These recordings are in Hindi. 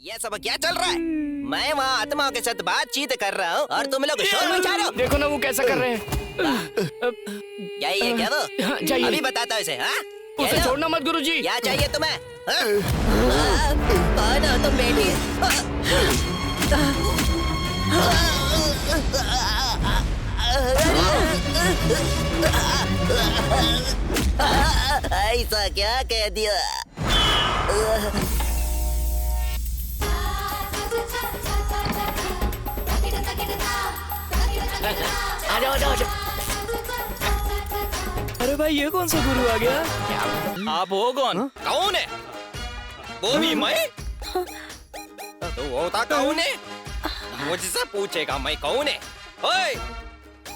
ये सब क्या चल रहा है? मैं वहाँ आत्माओं के साथ बातचीत कर रहा हूँ और तुम लोग शोर मचा रहे हो। देखो ना वो कैसा कर रहे हैं। यही है क्या वो? चाहिए। अभी बताता हूँ इसे। हाँ? उसे छोड़ना मत गुरुजी। क्या चाहिए तुम्हें? हाँ? कौन हो तुम बेटी? ऐसा क्या कह दिया? आजा आजा आजा। अरे भाई ये कौन सा गुरु आ गया? आप हो कौन? कौन है? वो भी मैं? तो वो होता कौन है? मुझसे पूछेगा मैं कौन है? ओए!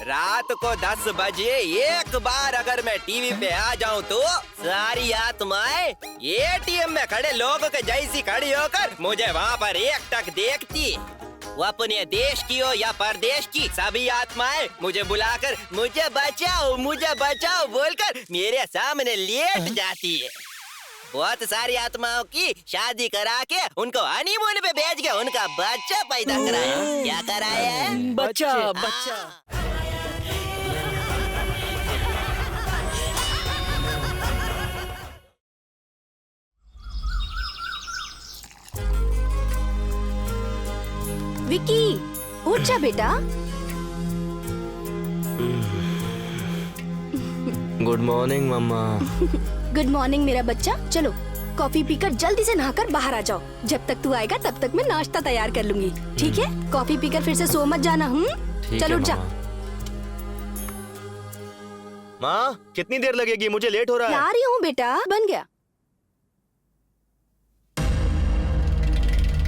रात को 10 बजे एक बार अगर मैं टीवी पे आ जाऊं तो सारी आत्माएं एटीएम में खड़े लोगों के जैसी खड़ी होकर मुझे वहाँ पर एकटक देखती। वो अपने देश की हो या परदेश की, सभी आत्माएं मुझे बुलाकर मुझे बचाओ बोलकर मेरे सामने लेट जाती है। बहुत सारी आत्माओं की शादी करा के उनको हनीमून पे भेज के उनका बच्चा पैदा कराया। क्या कराया है? बच्चा हाँ। बच्चा। विक्की, उठ जा बेटा। गुड मॉर्निंग मम्मा। गुड मॉर्निंग मेरा बच्चा। चलो कॉफी पीकर जल्दी से नहाकर बाहर आ जाओ। जब तक तू आएगा तब तक मैं नाश्ता तैयार कर लूंगी। ठीक है? कॉफी पीकर फिर से सो मत जाना। चलो उठ जा। माँ, कितनी देर लगेगी? मुझे लेट हो रहा है। ला रही हूँ बेटा। बन गया।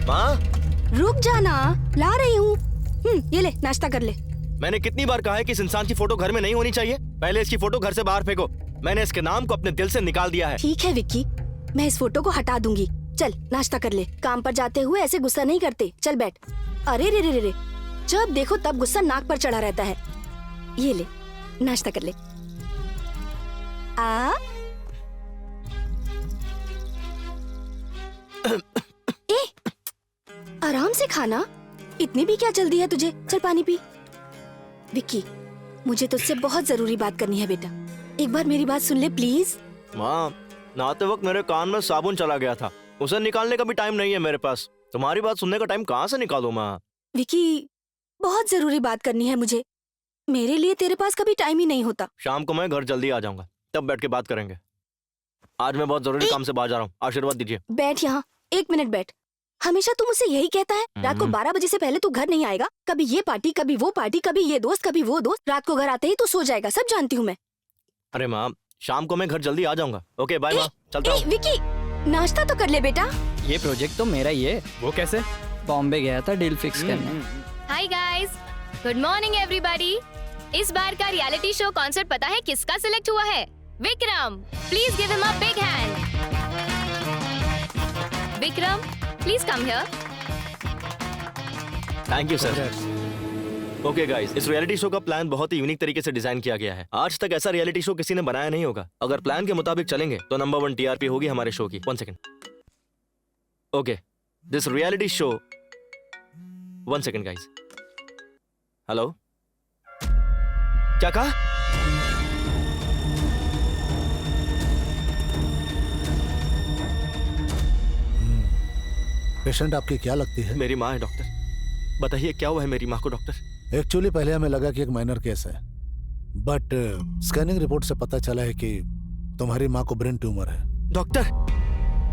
माँ, रुक जाना, ला रही हूँ। ये ले नाश्ता कर ले। मैंने कितनी बार कहा है कि इस इंसान की फोटो घर में नहीं होनी चाहिए। पहले इसकी फोटो घर से बाहर फेंको। मैंने इसके नाम को अपने दिल से निकाल दिया है। ठीक है विक्की, मैं इस फोटो को हटा दूंगी। चल नाश्ता कर ले। काम पर जाते हुए ऐसे गुस्सा नहीं करते। चल बैठ। अरे रे रे रे रे, जब देखो तब गुस्सा नाक पर चढ़ा रहता है। ये ले नाश्ता कर ले। ए, आराम से खाना। इतनी भी क्या जल्दी है तुझे? चल पानी पी। विक्की, मुझे तुझसे बहुत जरूरी बात करनी है बेटा। एक बार मेरी बात सुन ले प्लीज। माँ, नहाते वक्त मेरे कान में साबुन चला गया था। उसे निकालने का भी टाइम नहीं है मेरे पास। तुम्हारी बात सुनने का टाइम कहाँ से निकालूं माँ? विक्की, बहुत जरूरी बात करनी है मुझे। मेरे लिए तेरे पास कभी टाइम ही नहीं होता। शाम को मैं घर जल्दी आ जाऊंगा, तब बैठ के बात करेंगे। आज मैं बहुत जरूरी काम से बाहर जा रहा हूँ। आशीर्वाद दीजिए। बैठ यहाँ, 1 मिनट बैठ। हमेशा तू मुझसे यही कहता है, रात को 12 बजे से पहले तू घर नहीं आएगा। कभी ये पार्टी, कभी वो पार्टी, कभी ये दोस्त, कभी वो दोस्त। रात को घर आते ही तू सो जाएगा। सब जानती हूँ मैं। अरे माँ, शाम को मैं घर जल्दी आ जाऊंगा। ओके बाय माँ, चलता हूँ। विक्की, नाश्ता तो कर ले बेटा। ये प्रोजेक्ट तो मेरा ही है। वो कैसे? बॉम्बे गया था डील फिक्स करने। Hi guys, good morning everybody. इस बार का रियलिटी शो कॉन्सेप्ट पता है किसका सिलेक्ट हुआ है? Vikram. Please give him a big hand. Vikram, please come here. Thank you sir. Okay guys, इस रियलिटी शो का प्लान बहुत ही यूनिक तरीके से डिजाइन किया गया है। आज तक ऐसा रियलिटी शो किसी ने बनाया नहीं होगा। अगर प्लान के मुताबिक चलेंगे तो नंबर 1 टीआरपी होगी हमारे शो की। 1 second. Okay, this reality show 1 second guys. Hello, क्या कहा? पेशेंट आपकी क्या लगती है? मेरी माँ है डॉक्टर। बताइए क्या हुआ है मेरी माँ को डॉक्टर? एक्चुअली पहले हमें लगा कि एक माइनर केस है, बट स्कैनिंग रिपोर्ट से पता चला है कि तुम्हारी माँ को ब्रेन ट्यूमर है। डॉक्टर,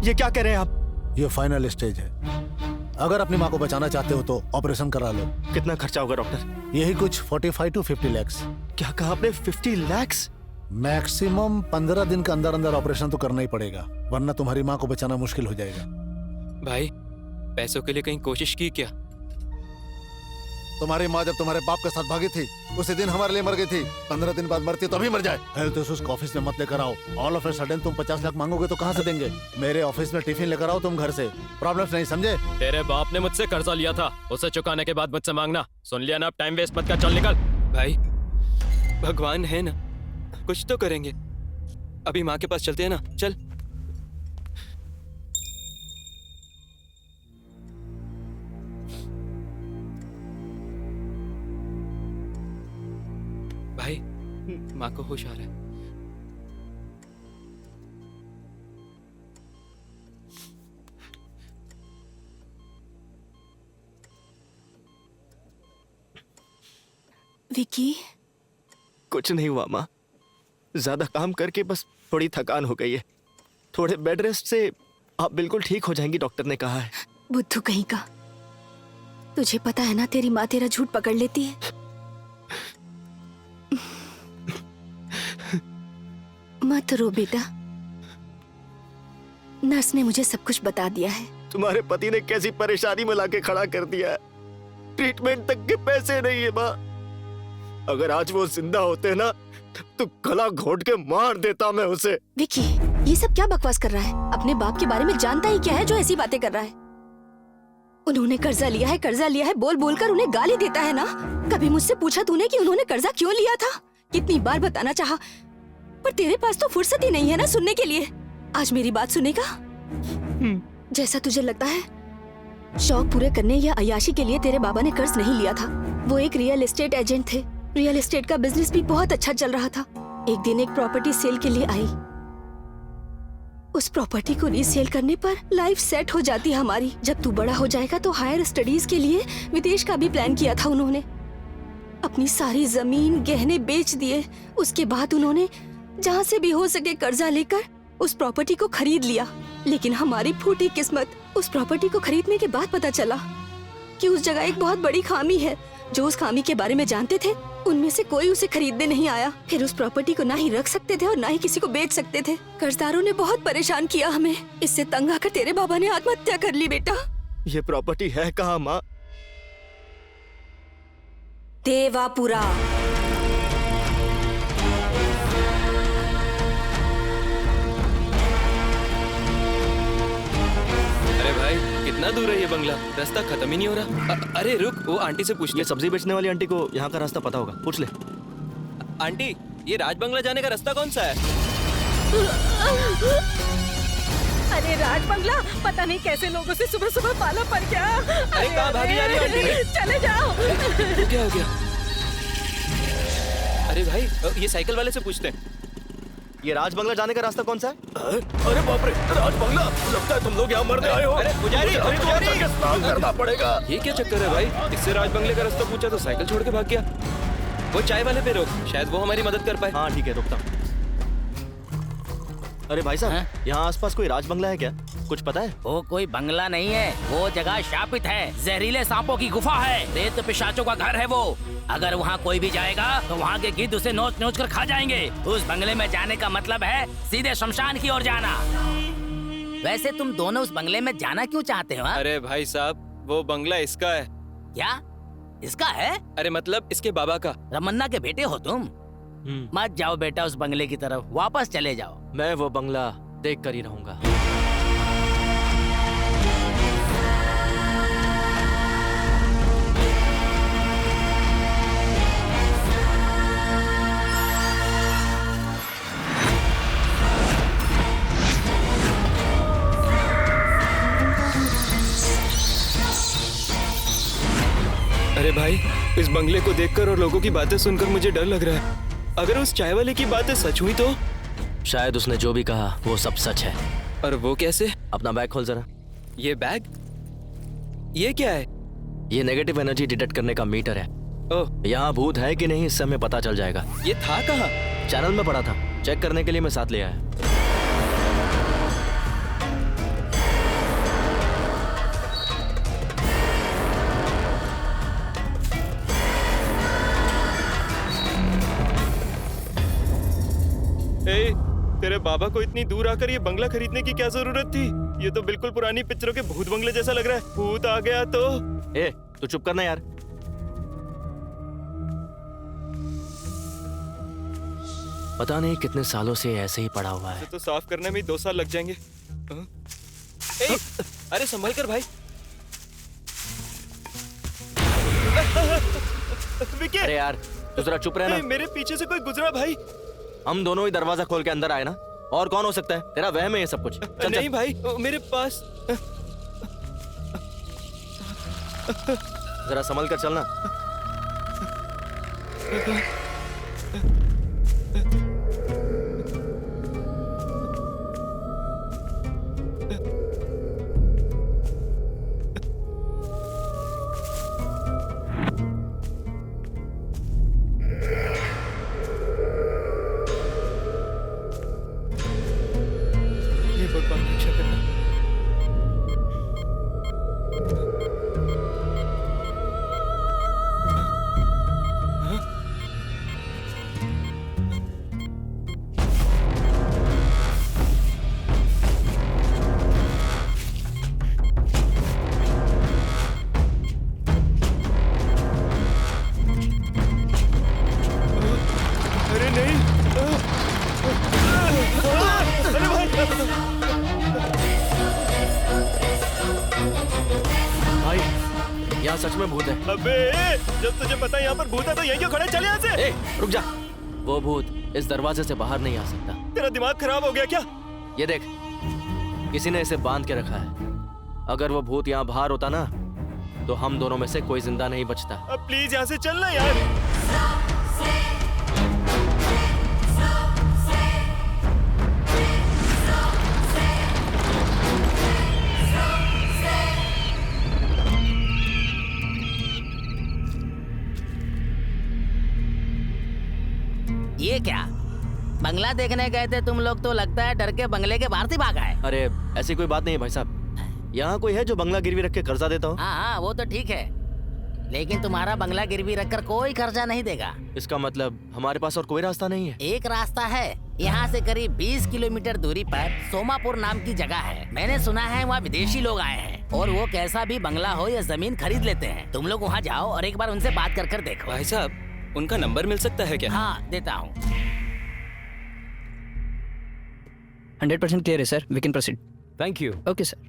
ये क्या कह रहे हैं आप? ये फाइनल स्टेज है। अगर अपनी माँ को बचाना चाहते हो तो ऑपरेशन करा लो। कितना खर्चा होगा डॉक्टर? यही कुछ 45 to 50 lakhs। क्या कहा आपने? 50 lakhs? मैक्सिमम 15 दिन के अंदर अंदर ऑपरेशन तो करना ही पड़ेगा, वरना तुम्हारी माँ को बचाना मुश्किल हो जाएगा। भाई, पैसों के लिए कहीं कोशिश की क्या? तुम्हारी माँ जब तुम्हारे बाप के साथ भागी थी उसी दिन हमारे लिए मर गई थी। 15 दिन बाद मरती तो अभी मर जाए। हेल्थ इश्यूज ऑफिस में मत लेकर आओ। ऑल ऑफ ए सडन तुम 50 लाख मांगोगे तो कहाँ से देंगे? मेरे ऑफिस में टिफिन लेकर आओ तुम घर से। प्रॉब्लम्स नहीं, समझे? तेरे बाप ने मुझसे कर्जा लिया था, उसे चुकाने के बाद मुझसे मांगना। सुन लिया ना? अब टाइम वेस्ट मत कर, चल निकल। भाई, भगवान है ना, कुछ तो करेंगे। अभी माँ के पास चलते हैं ना, चल। भाई माँ को होश आ रहा है। विकी, कुछ नहीं हुआ माँ, ज्यादा काम करके बस थोड़ी थकान हो गई है। थोड़े बेड रेस्ट से आप बिल्कुल ठीक हो जाएंगी, डॉक्टर ने कहा है। बुद्धू कहीं का, तुझे पता है ना तेरी माँ तेरा झूठ पकड़ लेती है। मत रो बेटा, नर्स ने मुझे सब कुछ बता दिया है। तुम्हारे पति ने कैसी परेशानी में लाके खड़ा कर दिया है। ट्रीटमेंट तक के पैसे नहीं है माँ। अगर आज वो जिंदा होते ना तो गला घोट के मार देता मैं उसे। विकी, ये सब क्या बकवास कर रहा है? अपने बाप के बारे में जानता ही क्या है जो ऐसी बातें कर रहा है? उन्होंने कर्जा लिया है बोल बोल कर उन्हें गाली देता है ना। कभी मुझसे पूछा तूने कि उन्होंने कर्जा क्यों लिया था? कितनी बार बताना चाहा, पर तेरे पास तो फुर्सत ही नहीं है ना सुनने के लिए। आज मेरी बात सुनेगा? जैसा तुझे लगता है, शौक पूरे करने या अय्याशी के लिए तेरे बाबा ने कर्ज नहीं लिया था। वो एक रियल एस्टेट एजेंट थे। रियल एस्टेट का बिजनेस भी बहुत अच्छा चल रहा था। एक दिन एक प्रॉपर्टी सेल के लिए आई। उस प्रॉपर्टी को रीसेल करने पर लाइफ सेट हो जाती हमारी। जब तू बड़ा हो जाएगा तो हायर स्टडीज के लिए विदेश का भी प्लान किया था उन्होंने। अपनी सारी जमीन गहने बेच दिए। उसके बाद उन्होंने जहाँ से भी हो सके कर्जा लेकर उस प्रॉपर्टी को खरीद लिया। लेकिन हमारी फूटी किस्मत, उस प्रॉपर्टी को खरीदने के बाद पता चला कि उस जगह एक बहुत बड़ी खामी है। जो उस खामी के बारे में जानते थे उनमें से कोई उसे खरीदने नहीं आया। फिर उस प्रॉपर्टी को ना ही रख सकते थे और ना ही किसी को बेच सकते थे। कर्जदारों ने बहुत परेशान किया हमें। इससे तंग आकर तेरे बाबा ने आत्महत्या कर ली बेटा। ये प्रॉपर्टी है कहाँ माँ? देवापुरा। अरे भाई कितना दूर है ये बंगला? रास्ता खत्म ही नहीं हो रहा। अरे रुक, वो आंटी से पूछ ये ले। सब्जी बेचने वाली आंटी को यहाँ का रास्ता पता होगा, पूछ ले। आंटी, ये राज बंगला जाने का रास्ता कौन सा है? अरे राज बंगला, पता नहीं कैसे लोगों से सुबह सुबह पाला पड़ गया। अरे कहाँ भागी जा रही हो आंटी? चले जाओ। ये क्या हो गया? अरे भाई, ये साइकिल वाले से पूछते हैं। ये राज बंगला जाने का रास्ता कौन सा है? अरे बाप रे, राज बंगला! लगता है तुम लोग यहाँ मरने आए हो। अरे पुजारी, पुजारी! स्नान करना पड़ेगा। ये क्या चक्कर है भाई? इससे राज बंगले का रास्ता पूछा तो साइकिल छोड़ के भाग गया। वो चाय वाले पे रोक, शायद वो हमारी मदद कर पाए। हाँ ठीक है, रुकता हूँ। अरे भाई साहब, यहाँ आसपास कोई राज बंगला है क्या? कुछ पता है? वो कोई बंगला नहीं है, वो जगह शापित है। जहरीले सांपों की गुफा है, प्रेत पिशाचों का घर है वो। अगर वहाँ कोई भी जाएगा तो वहाँ के गिद्ध उसे नोच नोच कर खा जाएंगे। उस बंगले में जाने का मतलब है सीधे शमशान की ओर जाना। वैसे तुम दोनों उस बंगले में जाना क्यों चाहते हो? अरे भाई साहब, वो बंगला इसका है। क्या इसका है? अरे मतलब इसके बाबा का। रमन्ना के बेटे हो तुम? मत जाओ बेटा उस बंगले की तरफ, वापस चले जाओ। मैं वो बंगला देख कर ही रहूंगा। अरे भाई, इस बंगले को देखकर और लोगों की बातें सुनकर मुझे डर लग रहा है। अगर उस चाय वाले की बातें सच हुई तो? शायद उसने जो भी कहा वो सब सच है। और वो कैसे? अपना बैग खोल जरा। ये बैग? ये क्या है? ये नेगेटिव एनर्जी डिटेक्ट करने का मीटर है। ओह, यहाँ भूत है कि नहीं इससे हमें पता चल जाएगा। ये था कहाँ? चैनल में पड़ा था, चेक करने के लिए मैं साथ ले आया। तेरे बाबा को इतनी दूर आकर ये बंगला खरीदने की क्या जरूरत थी? ये तो बिल्कुल पुरानी पिक्चरों के भूत बंगले जैसा लग रहा है। भूत आ गया तो? ए, तू चुप करना यार। पता नहीं कितने सालों से ऐसे ही पड़ा हुआ है। तो साफ करने में 2 साल लग जाएंगे। हाँ? ए, अरे संभल कर भाई। विकी! अरे यार, तू जरा चुप रहना। मेरे पीछे से कोई गुजरा भाई। हम दोनों ही दरवाजा खोल के अंदर आए ना, और कौन हो सकता है? तेरा वहम है ये सब कुछ। चल, नहीं चल। भाई, मेरे पास। जरा संभल कर चलना। यहाँ सच में भूत है। अबे जब तुझे पता है यहाँ पर भूत है तो यहीं क्यों खड़े, चल यहाँ से। ए, रुक जा। वो भूत इस दरवाजे से बाहर नहीं आ सकता। तेरा दिमाग खराब हो गया क्या? ये देख, किसी ने इसे बांध के रखा है। अगर वो भूत यहाँ बाहर होता ना तो हम दोनों में से कोई जिंदा नहीं बचता। अब प्लीज यहाँ से चलना यार। ये क्या बंगला देखने गए थे तुम लोग, तो लगता है डर के बंगले के बाहर से भागा है। अरे ऐसी कोई बात नहीं है भाई साहब। यहाँ कोई है जो बंगला गिरवी रख के कर्जा देता हो? हाँ वो तो ठीक है, लेकिन तुम्हारा बंगला गिरवी रखकर कोई कर्जा नहीं देगा। इसका मतलब हमारे पास और कोई रास्ता नहीं है? एक रास्ता है। यहाँ से करीब 20 किलोमीटर दूरी पर सोमापुर नाम की जगह है। मैंने सुना है वहाँ विदेशी लोग आए हैं और वो कैसा भी बंगला हो या जमीन खरीद लेते हैं। तुम लोग वहाँ जाओ और एक बार उनसे बात कर देखो। भाई साहब उनका नंबर मिल सकता है क्या? हाँ देता हूँ। 100% क्लियर है sir, we can proceed. Thank you. Okay sir.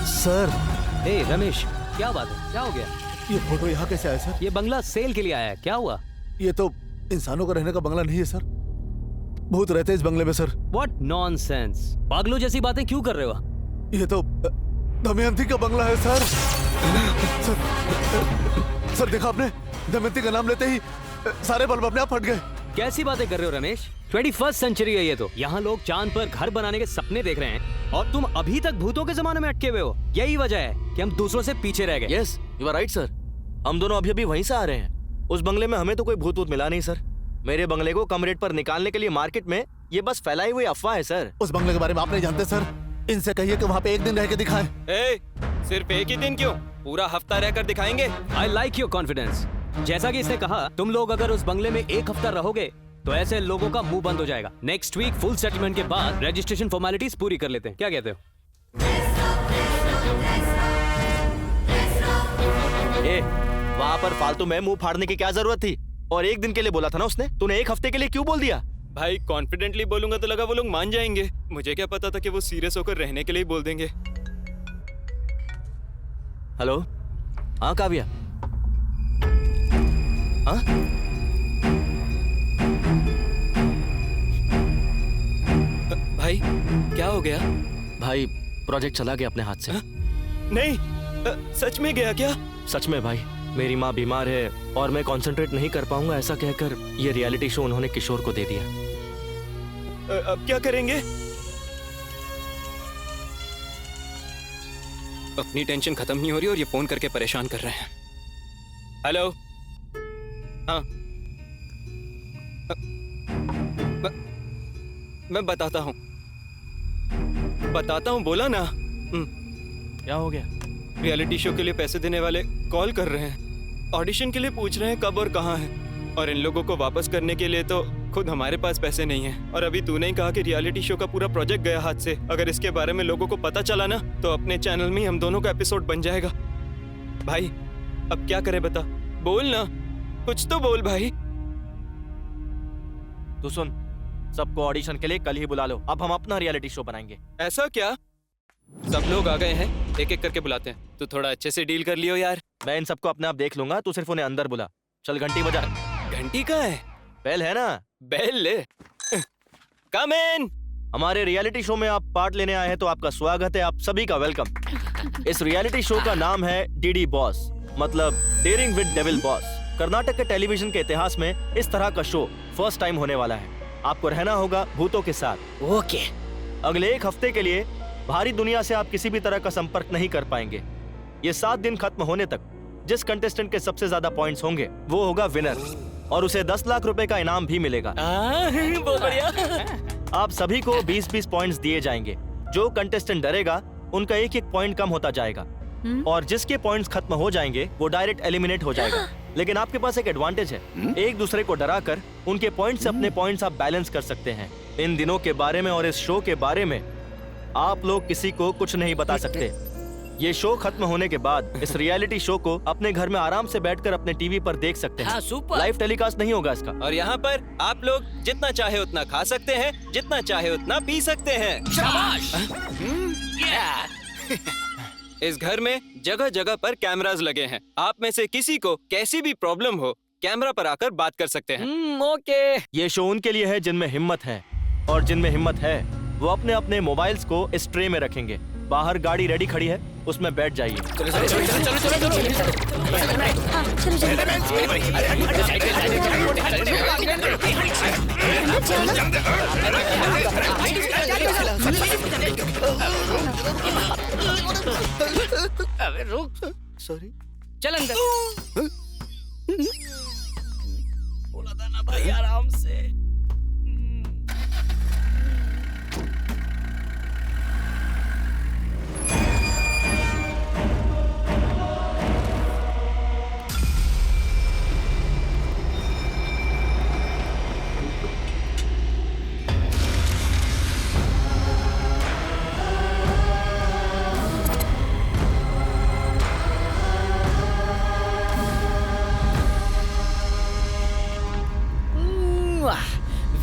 Sir A Ramesh, क्या बात है, क्या हो गया? ये फोटो यहाँ कैसे आया सर? ये बंगला सेल के लिए आया है, क्या हुआ? ये तो इंसानों का रहने का बंगला नहीं है सर। भूत रहते हैं इस बंगले में सर। व्हाट नॉनसेंस, पागलों जैसी बातें क्यों कर रहे हो? ये तो दमयंती का बंगला है सर। सर देखा आपने, दमयंती का नाम लेते ही सारे बल्ब अपने आप फट गए। कैसी बातें कर रहे हो रमेश? 21st सेंचुरी है ये तो। यहाँ लोग चांद पर घर बनाने के सपने देख रहे हैं और तुम अभी तक भूतों के जमाने में अटके हुए हो। यही वजह है कि हम दूसरों से पीछे रह गए। Yes you are right sir. हम दोनों अभी वहीं से आ रहे हैं। उस बंगले में हमें तो कोई भूत वूत मिला नहीं सर। मेरे बंगले को कम रेट पर निकालने के लिए मार्केट में ये बस फैलाई हुई अफवाह है सर। उस बंगले के बारे में आप नहीं जानते सर। इनसे कहिए कि वहाँ पे एक दिन रह के दिखाएं। सिर्फ एक ही दिन क्यों, पूरा हफ्ता रहकर दिखाएंगे। I like your confidence. जैसा कि इसने कहा, तुम लोग अगर उस बंगले में एक हफ्ता रहोगे तो ऐसे लोगों का मुंह बंद हो जाएगा। नेक्स्ट वीक फुल सेटलमेंट के बाद रजिस्ट्रेशन फॉर्मेलिटीज पूरी कर लेते हैं। क्या कहते हो? वहाँ पर फालतू में मुंह फाड़ने की क्या जरूरत थी? और एक दिन के लिए बोला था ना उसने, तूने एक हफ्ते के लिए क्यों बोल दिया? भाई कॉन्फिडेंटली बोलूंगा तो लगा वो लोग मान जाएंगे। मुझे क्या पता था कि वो सीरियस होकर रहने के लिए बोल देंगे। हेलो, हाँ काव्या। हाँ भाई क्या हो गया? भाई प्रोजेक्ट चला गया अपने हाथ से। नहीं, सच में गया क्या? सच में भाई, मेरी माँ बीमार है और मैं कंसंट्रेट नहीं कर पाऊंगा, ऐसा कहकर ये रियलिटी शो उन्होंने किशोर को दे दिया। अब क्या करेंगे? अपनी टेंशन खत्म नहीं हो रही और ये फोन करके परेशान कर रहे हैं। हेलो, हाँ मैं बताता हूँ बोला ना। क्या हो गया? रियलिटी शो के लिए पैसे देने वाले कॉल कर रहे हैं, ऑडिशन के लिए पूछ रहे हैं कब और कहाँ है। और इन लोगों को वापस करने के लिए तो खुद हमारे पास पैसे नहीं है। और अभी तूने ही कहा कि रियलिटी शो का पूरा प्रोजेक्ट गया हाथ से। अगर इसके बारे में लोगों को पता चला ना तो अपने चैनल में ही हम दोनों का एपिसोड बन जाएगा। भाई अब क्या करें बता, बोल ना, कुछ तो बोल भाई। तू सुन, सबको ऑडिशन के लिए कल ही बुला लो। अब हम अपना रियलिटी शो बनाएंगे। ऐसा क्या? सब लोग आ गए हैं, एक एक करके बुलाते हैं। तू थोड़ा अच्छे से डील कर लियो यार। मैं इन सबको अपने आप देख लूंगा, तू सिर्फ उन्हें अंदर बुला। चल घंटी बजा। घंटी कहाँ है? बेल है ना? बेल ले। कम इन। हमारे रियलिटी शो में आप पार्ट लेने आए हैं तो आपका स्वागत है, आप सभी का वेलकम। इस रियलिटी शो का नाम है डीडी बॉस, मतलब daring with devil boss. Karnataka के टेलीविजन के इतिहास में इस तरह का शो फर्स्ट टाइम होने वाला है। आपको रहना होगा भूतों के साथ। ओके। अगले एक हफ्ते के लिए बाहरी दुनिया से आप किसी भी तरह का संपर्क नहीं कर पाएंगे। ये 7 दिन खत्म होने तक जिस कंटेस्टेंट के सबसे ज्यादा पॉइंट्स होंगे वो होगा विनर और उसे 10 लाख रुपए का इनाम भी मिलेगा। बहुत बढ़िया। आप सभी को 20-20 पॉइंट्स दिए जाएंगे। जो कंटेस्टेंट डरेगा उनका एक पॉइंट कम होता जाएगा और जिसके पॉइंट्स खत्म हो जाएंगे वो डायरेक्ट एलिमिनेट हो जाएगा। लेकिन आपके पास एक एडवांटेज है, एक दूसरे को डराकर उनके पॉइंट्स से अपने पॉइंट्स आप बैलेंस कर सकते हैं। इन दिनों के बारे में और इस शो के बारे में आप लोग किसी को कुछ नहीं बता सकते। ये शो खत्म होने के बाद इस रियलिटी शो को अपने घर में आराम से बैठकर अपने टीवी पर देख सकते हैं। हाँ, सुपर। लाइव टेलीकास्ट नहीं होगा इसका। और यहाँ पर आप लोग जितना चाहे उतना खा सकते हैं, जितना चाहे उतना पी सकते हैं। शाबाश। इस घर में जगह जगह पर कैमरास लगे हैं। आप में से किसी को कैसी भी प्रॉब्लम हो, कैमरा पर आकर बात कर सकते हैं। ओके। ये शो उनके लिए है जिनमें हिम्मत है, और जिनमें हिम्मत है वो अपने अपने मोबाइल्स को इस ट्रे में रखेंगे। बाहर गाड़ी रेडी खड़ी है, उसमें बैठ जाइए। अबे रुक। सॉरी। चल अंदर। बोला था ना भाई आराम से।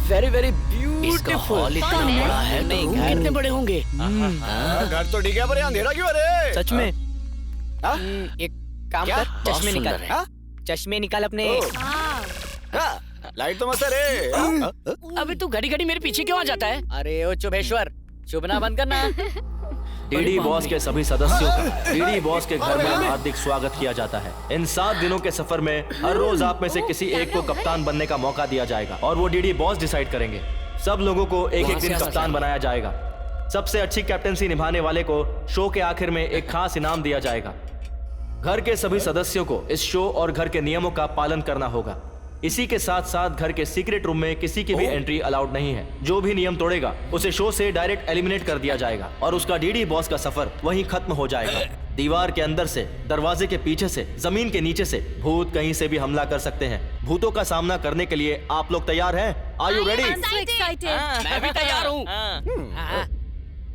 Very very beautiful. इतना बड़ा है तो रूम कितने बड़े होंगे? घर तो ठीक है पर यहाँ अंधेरा क्यों? अरे सच में? एक काम कर, चश्मे निकाल। चश्मे निकाल अपने। लाइट तो मस्त है रे। अबे तू घड़ी घड़ी मेरे पीछे क्यों आ जाता है? अरे ओ चुभेश्वर, चुभना बंद करना। डीडी बॉस के सभी सदस्यों का डीडी बॉस के घर में हार्दिक स्वागत किया जाता है। इन 7 दिनों के सफर में हर रोज आप में से किसी एक को कप्तान बनने का मौका दिया जाएगा और वो डीडी बॉस डिसाइड करेंगे। सब लोगों को एक एक दिन कप्तान बनाया जाएगा। सबसे अच्छी कैप्टनसी निभाने वाले को शो के आखिर में एक खास इनाम दिया जाएगा। घर के सभी सदस्यों को इस शो और घर के नियमों का पालन करना होगा। इसी के साथ साथ घर के सीक्रेट रूम में किसी की भी एंट्री अलाउड नहीं है। जो भी नियम तोड़ेगा उसे शो से डायरेक्ट एलिमिनेट कर दिया जाएगा और उसका डीडी बॉस का सफर वहीं खत्म हो जाएगा। दीवार के अंदर से, दरवाजे के पीछे से, जमीन के नीचे से भूत कहीं से भी हमला कर सकते हैं। भूतों का सामना करने के लिए आप लोग तैयार हैं? Are you ready? मैं भी तैयार हूँ।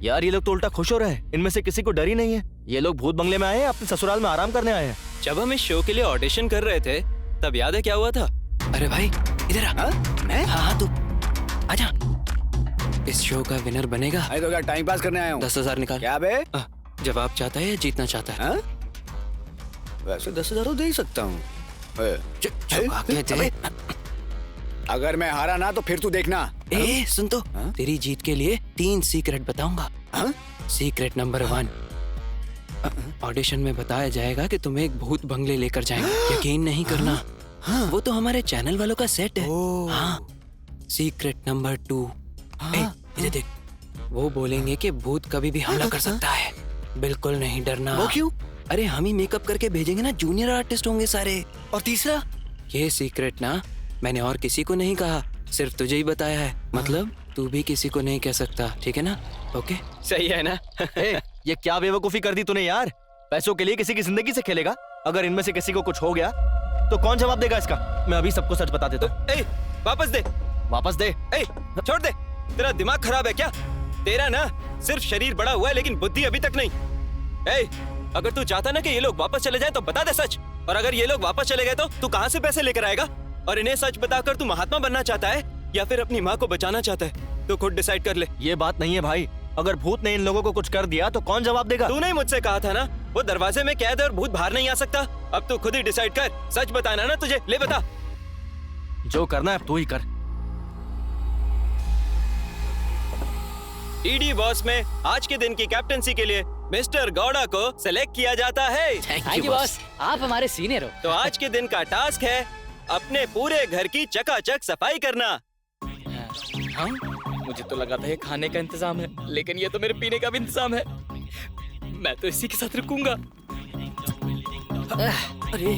यार ये लोग तो उल्टा खुश हो रहे हैं। इनमें से किसी को डर ही नहीं है। ये लोग भूत बंगले में आए हैं, अपने ससुराल में आराम करने आए हैं। जब हम इस शो के लिए ऑडिशन कर रहे थे तब याद है क्या हुआ था? अरे भाई इधर आ। मैं? हाँ तू आजा। इस शो का विनर बनेगा। अरे तो क्या टाइम पास करने आया हूँ? 10,000 निकाल। क्या बे? जवाब चाहता है या जीतना चाहता है? वैसे 10,000 तो दे ही सकता हूँ। अगर मैं हारा ना तो फिर तू देखना। ए सुन तो, तेरी जीत के लिए 3 सीक्रेट बताऊंगा। सीक्रेट नंबर 1, ऑडिशन में बताया जाएगा कि तुम्हें एक भूत बंगले लेकर जाएंगे। यकीन नहीं करना, वो तो हमारे चैनल वालों का सेट है। हाँ। सीक्रेट नंबर 2, इधर देख, वो बोलेंगे कि भूत कभी भी हमला कर सकता है, बिल्कुल नहीं डरना। वो क्यों? अरे हम ही मेकअप करके भेजेंगे ना, जूनियर आर्टिस्ट होंगे सारे। और तीसरा? ये सीक्रेट ना मैंने और किसी को नहीं कहा, सिर्फ तुझे ही बताया है। मतलब तू भी किसी को नहीं कह सकता, ठीक है ना? ओके सही है ना? ये क्या बेवकूफी कर दी तूने यार। पैसों के लिए किसी की जिंदगी से खेलेगा। अगर इनमें से किसी को कुछ हो गया तो कौन जवाब देगा इसका? मैं अभी सबको सच बता देता हूँ। वापस दे, वापस दे। छोड़ दे। तेरा दिमाग खराब है क्या? तेरा ना सिर्फ शरीर बड़ा हुआ है लेकिन बुद्धि अभी तक नहीं। अगर तू चाहता ना कि ये लोग वापस चले जाएं तो बता दे सच। और अगर ये लोग वापस चले गए तो तू कहाँ से पैसे लेकर आएगा? और इन्हें सच बताकर तू महात्मा बनना चाहता है या फिर अपनी माँ को बचाना चाहता है? तो खुद डिसाइड कर ले। ये बात नहीं है भाई। अगर भूत ने इन लोगों को कुछ कर दिया तो कौन जवाब देगा? तूने मुझसे कहा था ना वो दरवाजे में कैद है और भूत बाहर नहीं आ सकता। अब तू खुद ही डिसाइड कर। सच बताना ना तुझे। ले बता। जो करना है तू ही कर। डीडी बॉस में आज के दिन की कैप्टनसी के लिए मिस्टर गौड़ा को सिलेक्ट किया जाता है। थैंक यू बॉस, आप हमारे सीनियर हो। तो आज के दिन का टास्क है अपने पूरे घर की चकाचक सफाई करना। हाँ? मुझे तो लगा था ये खाने का इंतजाम है, लेकिन ये तो मेरे पीने का भी इंतजाम है। मैं तो इसी के साथ रुकूंगा। अरे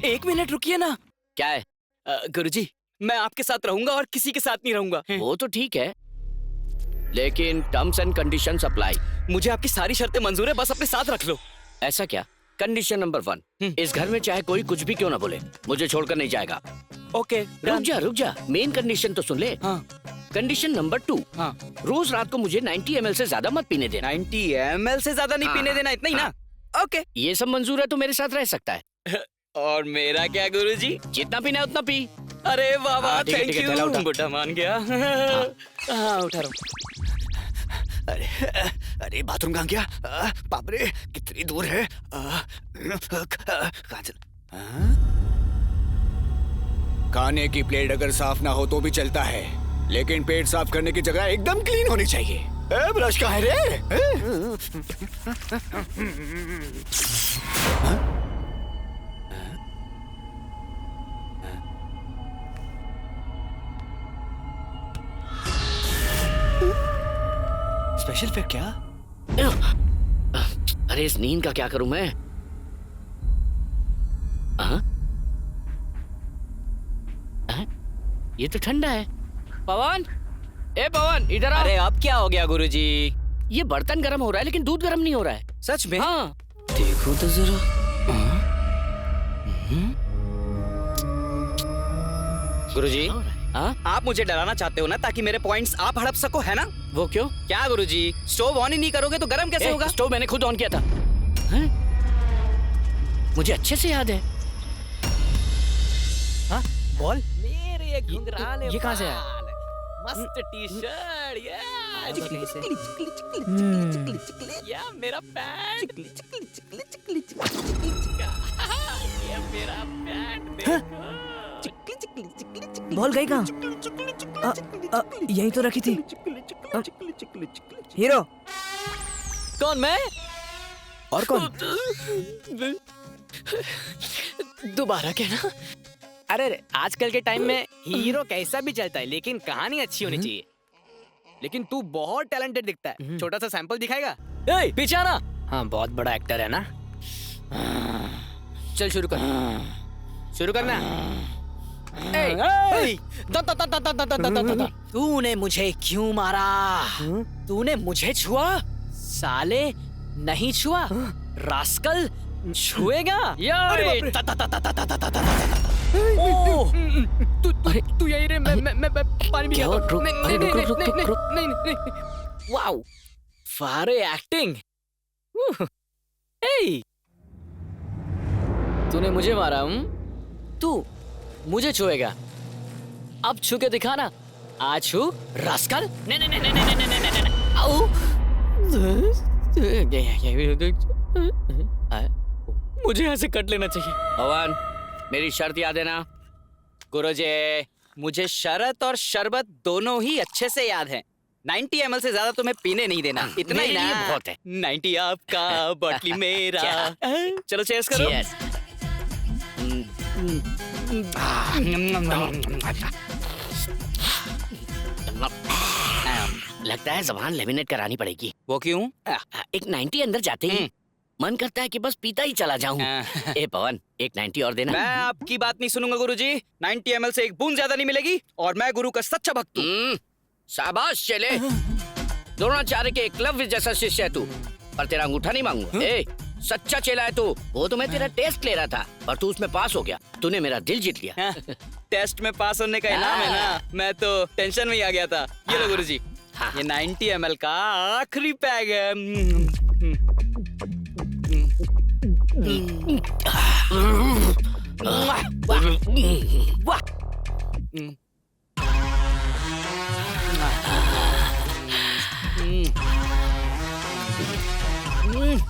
1 मिनट रुकिए ना। क्या है? गुरुजी, मैं आपके साथ रहूंगा और किसी के साथ नहीं रहूंगा। वो तो ठीक है, लेकिन टर्म्स एंड कंडीशंस अप्लाई। मुझे आपकी सारी शर्तें मंजूर है, बस अपने साथ रख लो। ऐसा क्या? कंडीशन नंबर 1, इस घर में चाहे कोई कुछ भी क्यों ना बोले, मुझे छोड़कर नहीं जाएगा। ओके, रुक जा। मेन कंडीशन तो सुन ले। हाँ। कंडीशन नंबर 2, हाँ, रोज रात को मुझे 90 ml से ज्यादा मत पीने देना। 90 ml से ज्यादा नहीं पीने देना, इतना ही ना? ओके, ये सब मंजूर है तो मेरे साथ रह सकता है। और मेरा क्या गुरुजी? जितना पीना है उतना पी। अरे वाह वाह, ठीक है, थैंक ठीक है, थैला यू, उठा। बुड्ढा मान गया। हाँ, उठा रहा हूँ। अरे अरे बाथरूम कहाँ गया? बाप रे, कितनी दूर है? कहाँ चल? खाने की प्लेट अगर साफ ना हो तो भी चलता है, लेकिन पेट साफ करने की जगह एकदम क्लीन होनी चाहिए। ब्रश कहाँ है रे? स्पेशल फिर क्या? अरे इस नींद का क्या करूं मैं? हाँ? हाँ? ये तो ठंडा है। पवन, ए पवन, इधर आ। अरे अब क्या हो गया गुरुजी? ये बर्तन गर्म हो रहा है लेकिन दूध गर्म नहीं हो रहा है। सच में? हाँ। देखो तो जरा। गुरुजी, हाँ? आप मुझे डराना चाहते हो ना, ताकि मेरे पॉइंट्स आप हड़प सको, है ना? वो क्यों? क्या गुरुजी, स्टोव ऑन ही नहीं करोगे तो गर्म कैसे होगा? स्टोव मैंने खुद ऑन किया था। हैं? मुझे अच्छे से याद है। हाँ? बॉल? मेरे घुंघराले ये कहाँ से आया? मस्त टी शर्ट, या मेरा पैंट, ये मेरा पैंट बॉल गई कहाँ? यही तो रखी थी। हीरो कौन? मैं? और कौन? दोबारा कहना। अरे आजकल के टाइम में हीरो कैसा भी चलता है, लेकिन कहानी अच्छी होनी चाहिए। लेकिन तू बहुत टैलेंटेड दिखता है, छोटा सा सैंपल दिखाएगा? ए, पीछे आना। हाँ, बहुत बड़ा एक्टर है ना। चल शुरू कर। शुरू करना। तूने मुझे क्यों मारा? तूने मुझे छुआ? साले नहीं छुआ, रास्कल छुएगा। तू यही रे, मैं पानी भी नहीं। वाओ, फारे एक्टिंग। तूने मुझे मारा? तू मुझे छुएगा? अब छू के दिखाना। आज छू, रास्कल। नहीं। आओ। मुझे यहाँ से कट लेना चाहिए। भगवान, मेरी शर्त याद है ना? गुरुजी, मुझे शरत और शरबत दोनों ही अच्छे से याद है। 90 ml से ज्यादा तुम्हें पीने नहीं देना, इतना ही ना? बहुत है। 90 आपका, बॉटली मेरा। चलो चेयर्स करो। लगता है जबान लेमिनेट करानी पड़ेगी। वो क्यों? एक 90 अंदर जाते ही मन करता है कि बस पीता ही चला जाऊं। ए पवन, एक 90 और देना। मैं आपकी बात नहीं सुनूंगा गुरुजी। 90 ml से एक बूंद ज्यादा नहीं मिलेगी, और मैं गुरु का सच्चा भक्त हूँ। शाबाश चले। द्रोणाचार्य के एकलव्य जैसा शिष्य है तू, पर तेरा अंगूठा नहीं मांगूंगा। ए, सच्चा चेला है तू। वो तो मैं तेरा टेस्ट ले रहा था, पर तू उसमें पास हो गया। तूने मेरा दिल जीत लिया। टेस्ट में पास होने का इनाम है ना? मैं तो टेंशन में ही आ गया था। ये लो गुरुजी, ये 90 ml का आखिरी पैग है।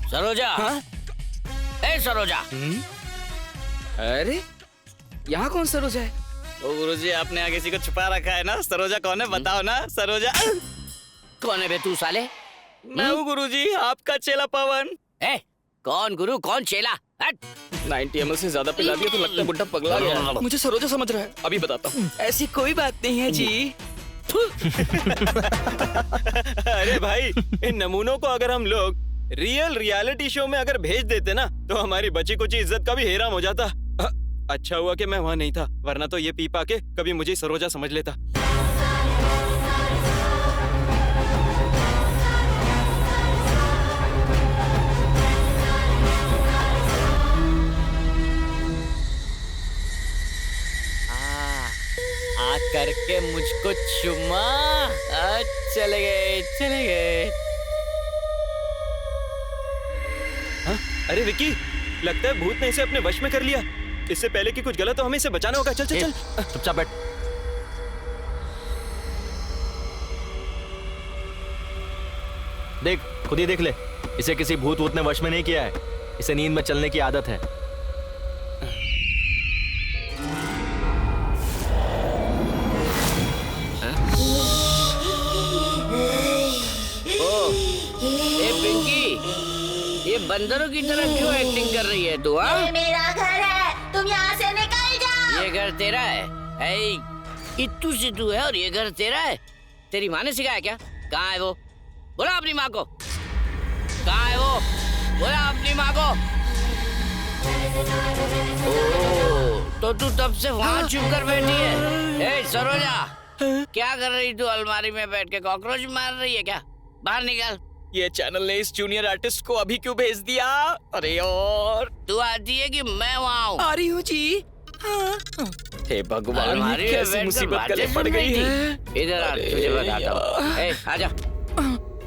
सरोजा। ए सरोजा। अरे यहाँ कौन सरोजा है? ओ गुरुजी, आपने यहाँ किसी को छुपा रखा है ना? सरोजा कौन है, बताओ ना। सरोजा कौन है बे तू साले? मैं हूँ गुरुजी, आपका चेला पवन। ए, कौन गुरु कौन चेला? 90 ml से ज्यादा पिला दिया तो लगता है बुड्ढा पगला गया। मुझे सरोजा समझ रहा है, अभी बताता हूँ। ऐसी कोई बात नहीं है जी। अरे भाई, इन नमूनों को अगर हम लोग रियलिटी शो में अगर भेज देते ना, तो हमारी बची कुची इज्जत का भी हेराम हो जाता। अच्छा हुआ कि मैं वहाँ नहीं था, वरना तो ये पी पा के कभी मुझे सरोजा समझ लेता। आग का करके मुझको चुमा। चले गए चले गए। हाँ? अरे विक्की, लगता है भूत ने इसे अपने वश में कर लिया। इससे पहले कि कुछ गलत हो हमें इसे बचाना होगा। चल चल चल। चुपचाप बैठ। देख, खुद ही देख ले, इसे किसी भूत वूत ने वश में नहीं किया है। इसे नींद में चलने की आदत है। ए पिंकी, ये बंदरों की तरह क्यों एक्टिंग कर रही है तू? हाँ? ये मेरा घर है, तुम यहाँ से निकल जाओ। ये घर तेरा है? इत्तू सिद्धू है और ये घर तेरा है? तेरी माँ ने सिखाया क्या? कहाँ है वो? बोला अपनी माँ को। कहाँ है वो? बोला अपनी माँ को। ओह, तो तू तब से वहाँ छुप कर बैठी है। ए सरोजा, क्या कर रही तू अलमारी में बैठ के? कॉकरोच मार रही है क्या? बाहर निकल। ये चैनल ने इस जूनियर आर्टिस्ट को अभी क्यों भेज दिया? अरे और तू आती है कि मैं वहाँ हूँ? आ रही हूँ जी। हाँ। हे भगवान, अलमारी में कैसी बैठकर मुसीबत गले बातें पड़ सुन गई रही है। थी। इधर आ, तुझे बताता हूँ। ए, आजा।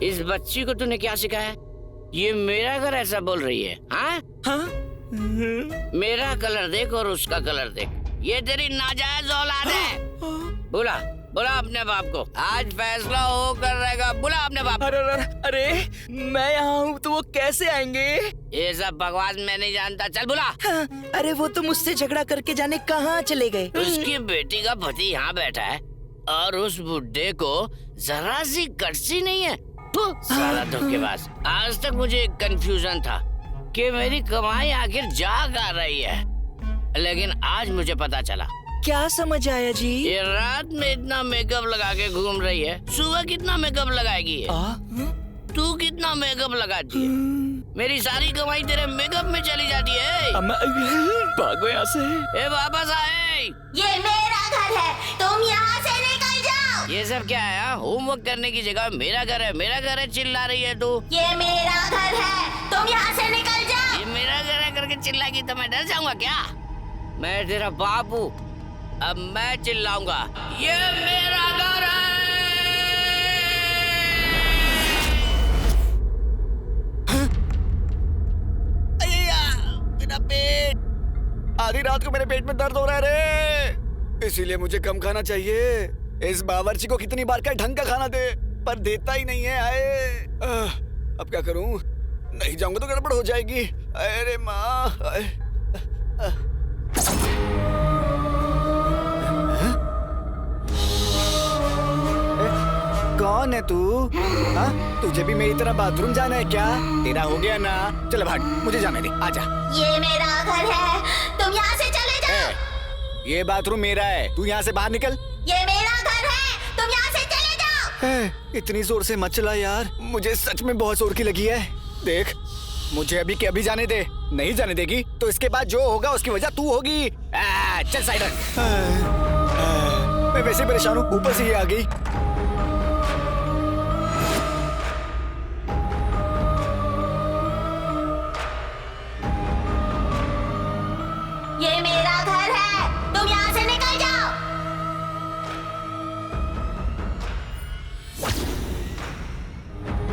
इस बच्ची को तूने क्या सिखाया? ये मेरा घर ऐसा बोल रही है? हाँ? हाँ? मेरा कलर देख और उसका कलर देख। ये तेरी नाजायज औलाद है। बोला बोला अपने बाप को। आज फैसला हो कर रहेगा। बोला अपने बाप। अरे मैं यहाँ हूँ तो वो कैसे आएंगे? ये सब बकवास मैं नहीं जानता। चल बोला। हाँ, अरे वो तो मुझसे झगड़ा करके जाने कहाँ चले गए। उसकी बेटी का पति यहाँ बैठा है और उस बुड्ढे को जरा सी कटसी नहीं है। सारा धोखेबाज। आज तक मुझे एक कंफ्यूजन था कि मेरी कमाई आखिर जा कहाँ रही है, लेकिन आज मुझे पता चला। क्या समझ आया जी? ये रात में इतना मेकअप लगा के घूम रही है, सुबह कितना मेकअप लगाएगी ये? तू कितना मेकअप लगाती है? मेरी सारी कमाई तेरे मेकअप में चली जाती है। भागो यहाँ से। ए वापस आए। ये मेरा घर है, तुम यहाँ से निकल जाओ। ये सब क्या है? होमवर्क करने की जगह मेरा घर है, मेरा घर है चिल्ला रही है तू। ये मेरा घर है, तुम यहाँ से निकल जाओ। ये मेरा घर है करके चिल्लाएगी तो मैं डर जाऊंगा क्या? मैं तेरा बाप हूँ, अब मैं चिल्लाऊंगा। ये मेरा घर है। मेरा पेट, आधी रात को मेरे पेट में दर्द हो रहा है रे। इसीलिए मुझे कम खाना चाहिए। इस बावर्ची को कितनी बार क्या ढंग का खाना दे, पर देता ही नहीं है। आए अब क्या करूं? नहीं जाऊंगा तो गड़बड़ हो जाएगी। अरे माँ, कौन है तू? हाँ? तुझे भी मेरी तरह बाथरूम जाना है क्या? तेरा हो गया ना? चल भाग, मुझे जाने दे, आजा। ये मेरा घर है, तुम यहाँ से चले जाओ। ये बाथरूम मेरा है, तू यहाँ से बाहर निकल। ये मेरा घर है, तुम यहाँ से चले जाओ। इतनी जोर से मत चला यार, मुझे सच में बहुत जोर की लगी है। देख, मुझे अभी के अभी जाने दे। नहीं जाने देगी तो इसके बाद जो होगा उसकी वजह तू होगी। चल साइड रख। मैं वैसे परेशान हूँ, ऊपर से ये आ गई। ये मेरा घर है, तुम यहाँ से निकल जाओ।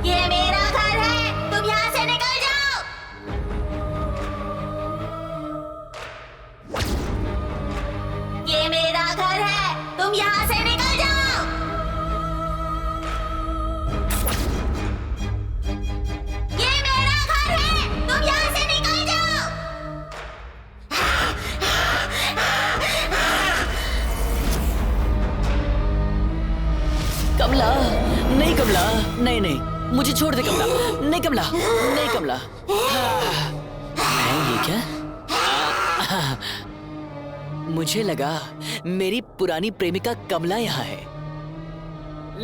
ये मेरा घर है, तुम यहाँ से निकल जाओ। ये मेरा घर है, तुम यहाँ से निकल जाओ। ये मेरा घर है, तुम यहाँ से निकल जाओ। कमला, नहीं कमला, नहीं नहीं, मुझे छोड़ दे कमला। नहीं कमला, नहीं कमला। ये क्या? मुझे लगा मेरी पुरानी प्रेमिका कमला यहाँ है,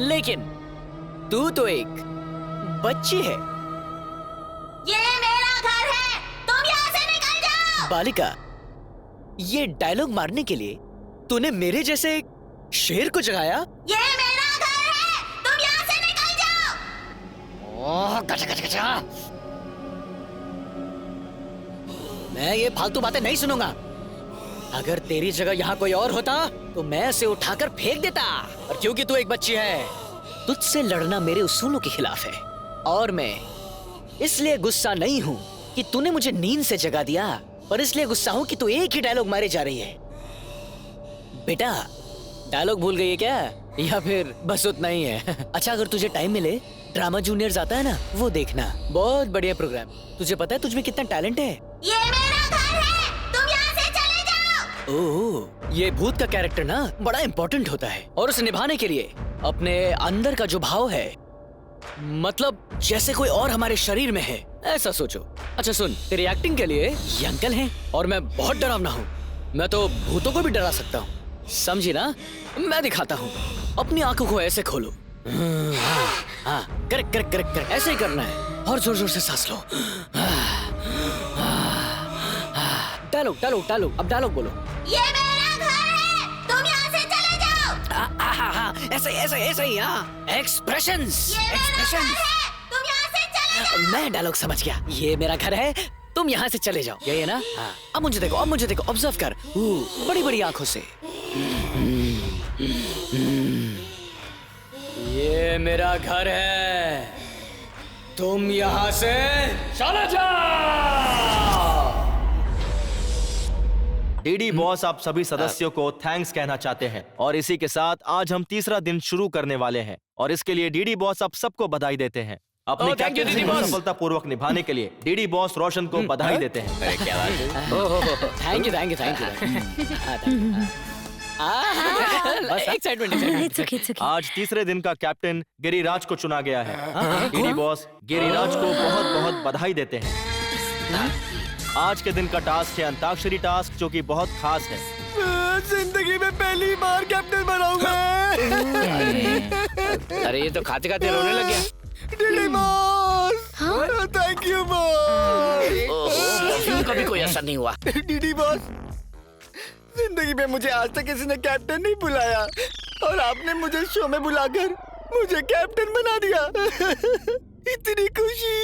लेकिन तू तो एक बच्ची है। ये मेरा घर है, तुम यहाँ से निकल जाओ। बालिका, ये डायलॉग मारने के लिए तूने मेरे जैसे शेर को जगाया? ये मेरा घर है, तुम यहाँ से निकल जाओ। ओह, गचा गचा गचा। मैं ये फालतू बातें नहीं सुनूंगा। अगर तेरी जगह यहाँ कोई और होता तो मैं उसे उठाकर फेंक देता, और क्योंकि तू एक बच्ची है, तुझसे लड़ना मेरे उसूलों के खिलाफ है। और मैं इसलिए गुस्सा नहीं हूँ कि तूने मुझे नींद से जगा दिया, पर इसलिए गुस्सा हूँ कि तू एक ही डायलॉग मारे जा रही है। बेटा, डायलॉग भूल गई है क्या, या फिर बस उतना ही है? अच्छा, अगर तुझे टाइम मिले, ड्रामा जूनियर्स आता है ना, वो देखना, बहुत बढ़िया प्रोग्राम। तुझे पता है तुझमें कितना टैलेंट है? ये मेरा घर है, तुम यहाँ से चले जाओ। ओह, ये भूत का कैरेक्टर ना बड़ा इम्पोर्टेंट होता है, और उसे निभाने के लिए अपने अंदर का जो भाव है, मतलब जैसे कोई और हमारे शरीर में है, ऐसा सोचो। अच्छा सुन, तेरी एक्टिंग के लिए ये अंकल हैं, और मैं बहुत डरावना हूँ। मैं तो भूतों को भी डरा सकता हूँ, समझी ना? मैं दिखाता हूँ। अपनी आंखों को ऐसे खोलो। हाँ, करेक्ट करेक्ट करेक्ट करेक्ट, ऐसे ही करना है, और जोर जोर से सांस लो। डायलॉग डायलॉग डायलॉग, अब डायलॉग बोलो। ये मेरा घर है, तुम यहाँ से चले जाओ। ऐसे ऐसे ऐसे ही, हाँ, एक्सप्रेशंस एक्सप्रेशंस। तुम यहाँ से चले जाओ। मैं डायलॉग समझ गया। ये मेरा घर है, तुम यहाँ से चले जाओ, यही है ना? हाँ। अब मुझे देखो, अब मुझे देखो, ऑब्जर्व कर बड़ी बड़ी आंखों से। ये मेरा घर है, तुम यहाँ से चले जाओ। डीडी बॉस आप सभी सदस्यों को थैंक्स कहना चाहते हैं, और इसी के साथ आज हम तीसरा दिन शुरू करने वाले हैं, और इसके लिए डीडी बॉस आप सबको बधाई देते हैं। अपनी कैप्टनसी को सफलतापूर्वक निभाने के लिए डीडी बॉस रोशन को बधाई देते हैं। क्या बात है? Thank you thank you thank you. आज तीसरे दिन का कैप्टन गिरिराज को चुना गया है। डीडी बॉस गिरिराज को बहुत बहुत बधाई देते हैं। आज के दिन का टास्क है अंताक्षरी टास्क, जो कि बहुत खास है। जिंदगी में पहली बार कैप्टन बनाऊंगा। अरे ये तो खाते खाते रोने लग गया। DD boss, thank you boss. Perfume का भी कोई असर नहीं हुआ। डीडी बॉस, जिंदगी में मुझे आज तक किसी ने कैप्टन नहीं बुलाया, और आपने मुझे शो में बुलाकर मुझे कैप्टन बना दिया। इतनी खुशी।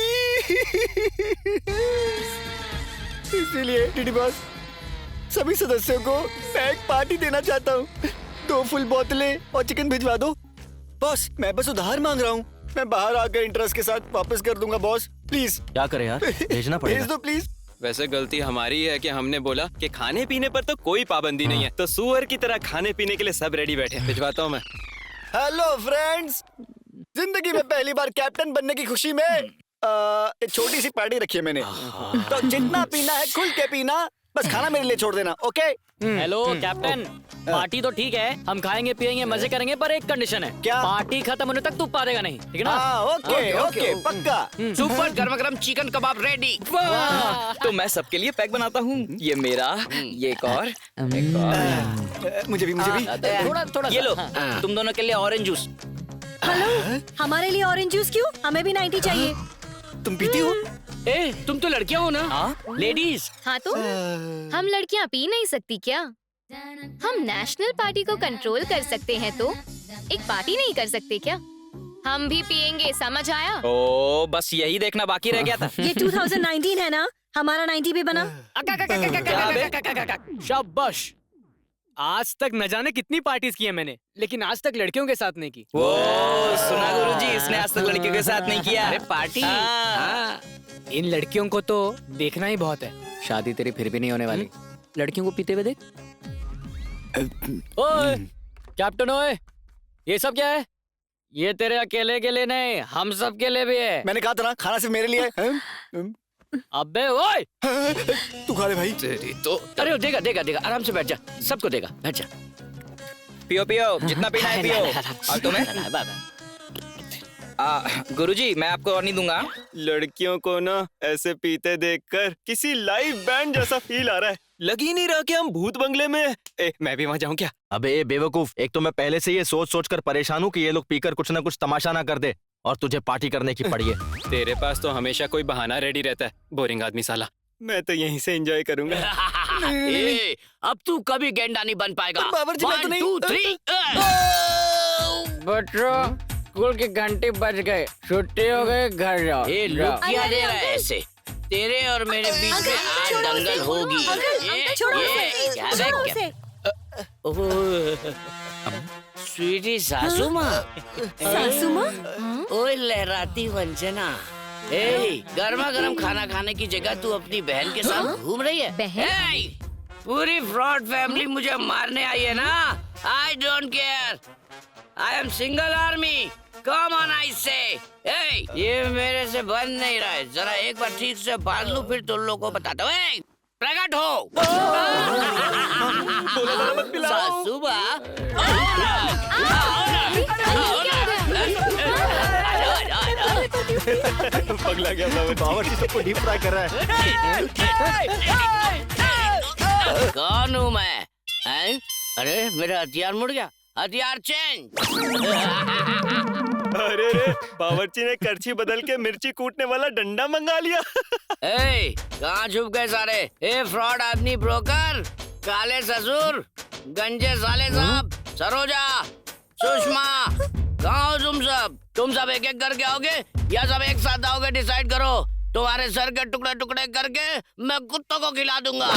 इसीलिए डीडी बॉस, सभी सदस्यों को मैं एक पार्टी देना चाहता हूँ। 2 फुल बोतलें और चिकन भिजवा दो। बॉस, मैं बस उधार मांग रहा हूँ, मैं बाहर आकर इंटरेस्ट के साथ वापस कर दूंगा बॉस, प्लीज। क्या करें यार, भेजना पड़ेगा। भेज दो प्लीज। वैसे गलती हमारी है कि हमने बोला कि खाने पीने पर तो कोई पाबंदी नहीं है, तो सुअर की तरह खाने पीने के लिए सब रेडी बैठे। भिजवाता हूँ मैं। हेलो फ्रेंड्स, जिंदगी में पहली बार कैप्टन बनने की खुशी में एक छोटी सी पार्टी रखी है मैंने। तो जितना पीना है खुल के पीना, बस खाना मेरे लिए छोड़ देना, ओके? हेलो कैप्टन, पार्टी तो ठीक है, हम खाएंगे पिएंगे मजे करेंगे, पर एक कंडीशन है। क्या? पार्टी खत्म होने तक तू पा देगा नहीं, ठीक है ना? ओके ओके, पक्का। सुपर गरम गरम चिकन कबाब रेडी। तो मैं सबके लिए पैक बनाता हूँ। ये मेरा, ये एक और। मुझे भी थोड़ा थोड़ा ये लो, तुम दोनों के लिए ऑरेंज जूस। हेलो, हमारे लिए ऑरेंज जूस क्यों? हमें भी 90 चाहिए। तुम पीती हो? ए, तुम तो लड़कियां हो ना? लेडीज। हाँ तो हम लड़कियाँ पी नहीं सकती क्या? हम नेशनल पार्टी को कंट्रोल कर सकते हैं, तो एक पार्टी नहीं कर सकते क्या? हम भी पियेंगे, समझ आया? ओ, बस यही देखना बाकी रह गया था। ये 2019 है ना, हमारा 90 भी बना। शाबाश। आज तक न जाने कितनी पार्टीज की है मैंने, लेकिन आज तक लड़कियों के साथ नहीं की। वो सुना गुरुजी, इसने आज तक लड़कियों के साथ नहीं किया। अरे पार्टी। इन लड़कियों को तो देखना ही बहुत है। शादी तेरी फिर भी नहीं होने वाली। लड़कियों को पीते हुए देख। ओए कैप्टन, ओए ये सब क्या है? ये तेरे अकेले के लिए नहीं, हम सब के लिए भी है। मैंने कहा था ना, खाना सिर्फ मेरे लिए है। अबे ओए, तू खा ले भाई। तेरी तो। अरे देगा देगा देगा, आराम से बैठ जा, सबको देगा, बैठ जा। पियो पियो, जितना पीना है पियो। और तुम्हें? गुरुजी, मैं आपको और नहीं दूंगा। लड़कियों को ना ऐसे पीते देखकर किसी लाइव बैंड जैसा फील आ रहा है। लग ही नहीं रहा कि हम भूत बंगले में। मैं भी वहाँ जाऊँ क्या? अबे बेवकूफ, एक तो मैं पहले से ये सोच सोच कर परेशान हूँ कि ये लोग पीकर कुछ ना कुछ तमाशा ना कर दे, और तुझे पार्टी करने की पड़ी है। तेरे पास तो हमेशा कोई बहाना रेडी रहता है, बोरिंग आदमी साला। मैं तो यहीं से एंजॉय करूंगा। ए, अब तू कभी गेंडा नहीं बन पाएगा। बाबूजी, मैं तो 1 नहीं। 2 3। बच्चों, स्कूल के घंटे बज गए, छुट्टी हो गई, घर जाओ। ए, लुक क्या दे रहा है ऐसे? तेरे और मेरे बीच में आज दंगल होगी। छोड़ो। क्या छोड़ो उसे। स्वीटी सासू माँ। सासू माँ? ओए लहराती वंजना, ए गर्मा गर्म खाना खाने की जगह तू अपनी बहन के साथ घूम रही है? बहन? पूरी फ्रॉड फैमिली मुझे मारने आई है ना। I don't care, I am single army. Come on I से। ये मेरे से बन नहीं रहा है, जरा एक बार ठीक से बांध लूं फिर तुम लोगों को बताता हूँ। प्रकट हो सासू माँ। पगला गया बावर्ची सबको डीप फ्राई कर रहा है। कौन हूँ मैं? अरे मेरा हथियार मुड़ गया, हथियार चेंज। अरे रे, बावर्ची ने करछी बदल के मिर्ची कूटने वाला डंडा मंगा लिया। कहाँ छुप गए सारे? ए फ्रॉड आदमी, ब्रोकर, काले ससुर, गंजे साले साहब, सरोजा, सुषमा, कहाँ हो तुम सब? तुम सब एक एक करके आओगे या सब एक साथ आओगे? डिसाइड करो। तुम्हारे सर के टुकड़े टुकड़े करके मैं कुत्तों को खिला दूंगा।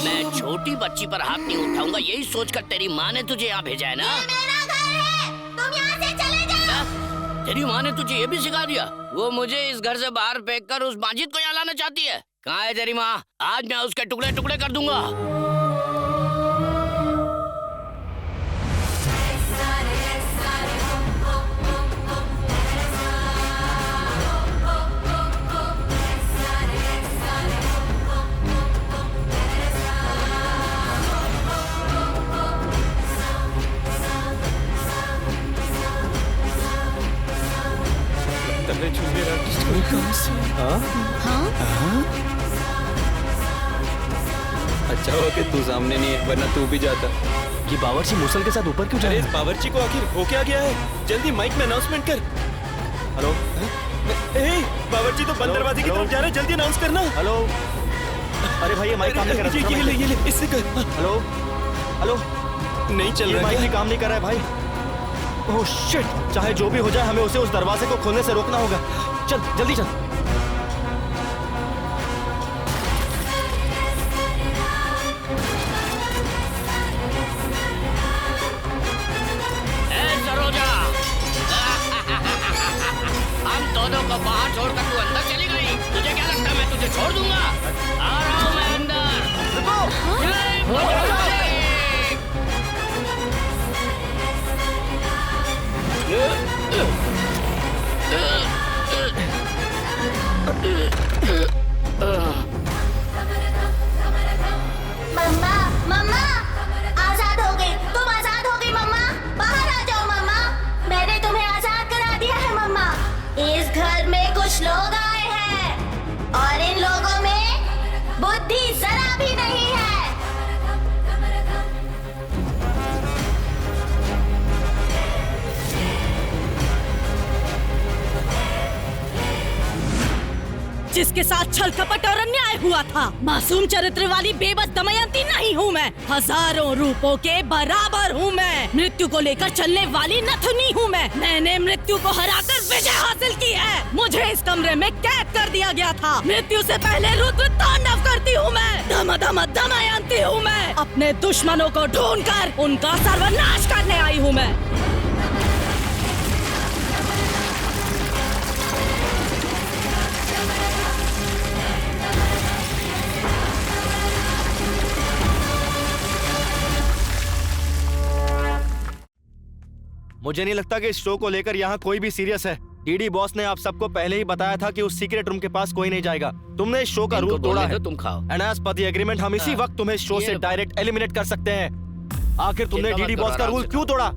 मैं छोटी बच्ची पर हाथ नहीं उठाऊंगा, यही सोचकर तेरी माँ ने तुझे यहाँ भेजा है ना? मेरा घर है, तुम यहाँ से चले जाओ। तेरी माँ ने तुझे ये भी सिखा दिया? वो मुझे इस घर से बाहर फेंककर उस माजिद को यहाँ लाना चाहती है। कहाँ है तेरी माँ? आज मैं उसके टुकड़े टुकड़े कर दूंगा। अच्छा हुआ कि तू सामने नहीं है, वरना तू भी जाता। ये बावर्ची मूसल के साथ ऊपर क्यों जा रहा है? इस बावर्ची को आखिर हो क्या गया है? जल्दी माइक में अनाउंसमेंट कर। हेलो, बावर्ची तो बंद दरवाजे की तरफ जा रहे हैं, जल्दी अनाउंस करना। हेलो, अरे भाई ये माइक काम नहीं कर रहा। ये ले, इससे कर। हेलो, हेलो, नहीं चल रहा है। माइक भी काम नहीं कर रहा है भाई। ओह शिट, चाहे जो भी हो जाए हमें उसे उस दरवाजे को खोलने से रोकना होगा। चल जल्दी चल। हम दोनों को बाहर छोड़कर तू अंदर चली गई। तुझे क्या लगता है मैं तुझे छोड़ दूंगा? आ रहा हूँ मैं अंदर। मम्मा, मम्मा, आजाद हो गई। तुम आजाद हो गई मम्मा। बाहर आ जाओ मम्मा। मैंने तुम्हें आजाद करा दिया है मम्मा। इस घर में कुछ लोग आए हैं और इन लोगों में बुद्धि जरा भी नहीं है। जिसके साथ छल कपट और अन्याय हुआ था, मासूम चरित्र वाली बेबस दमयंती नहीं हूँ मैं। हजारों रूपों के बराबर हूँ मैं। मृत्यु को लेकर चलने वाली नथुनी हूँ मैं। मैंने मृत्यु को हराकर विजय हासिल की है। मुझे इस कमरे में कैद कर दिया गया था। मृत्यु से पहले रुद्र तांडव करती हूँ मैं। धम धम दमयंती हूँ मैं। अपने दुश्मनों को ढूंढकर उनका सर्वनाश करने आई हूँ मैं। मुझे नहीं लगता कि इस शो को लेकर यहाँ कोई भी सीरियस है। डीडी बॉस ने आप सबको पहले ही बताया था कि उस सीक्रेट रूम के पास कोई नहीं जाएगा। तुमने इस शो का रूल तोड़ा है। तुम खाओ। And as per the agreement हम इसी वक्त तुम्हें शो से डायरेक्ट एलिमिनेट कर सकते हैं। आखिर तुमने डीडी बॉस का रूल क्यों तोड़ा?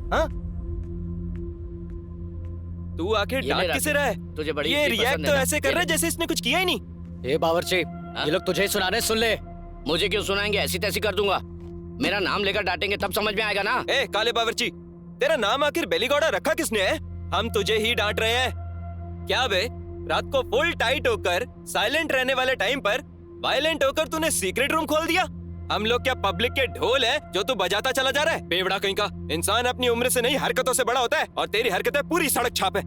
तू आखिर डांट किसे रहा है? तुझे बड़ी ये रिएक्ट तो ऐसे कर रहा है जैसे इसने कुछ किया ही नहीं। ए बावर्ची, ये लोग तुझे सुनाने सुन ले। मुझे क्यों सुनाएंगे? ऐसी तैसी कर दूंगा। मेरा नाम लेकर डांटेंगे तब समझ में आएगा ना। ए काले बावर्ची, तेरा नाम आखिर बेलीगौड़ा रखा किसने है? हम तुझे ही डांट रहे हैं क्या बे? रात को फुल टाइट होकर साइलेंट रहने वाले टाइम पर वायलेंट होकर तूने सीक्रेट रूम खोल दिया। हम लोग क्या पब्लिक के ढोल है जो तू बजाता चला जा रहा है? बेवड़ा कहीं का। इंसान अपनी उम्र से नहीं हरकतों से बड़ा होता है और तेरी हरकतें पूरी सड़क छाप है।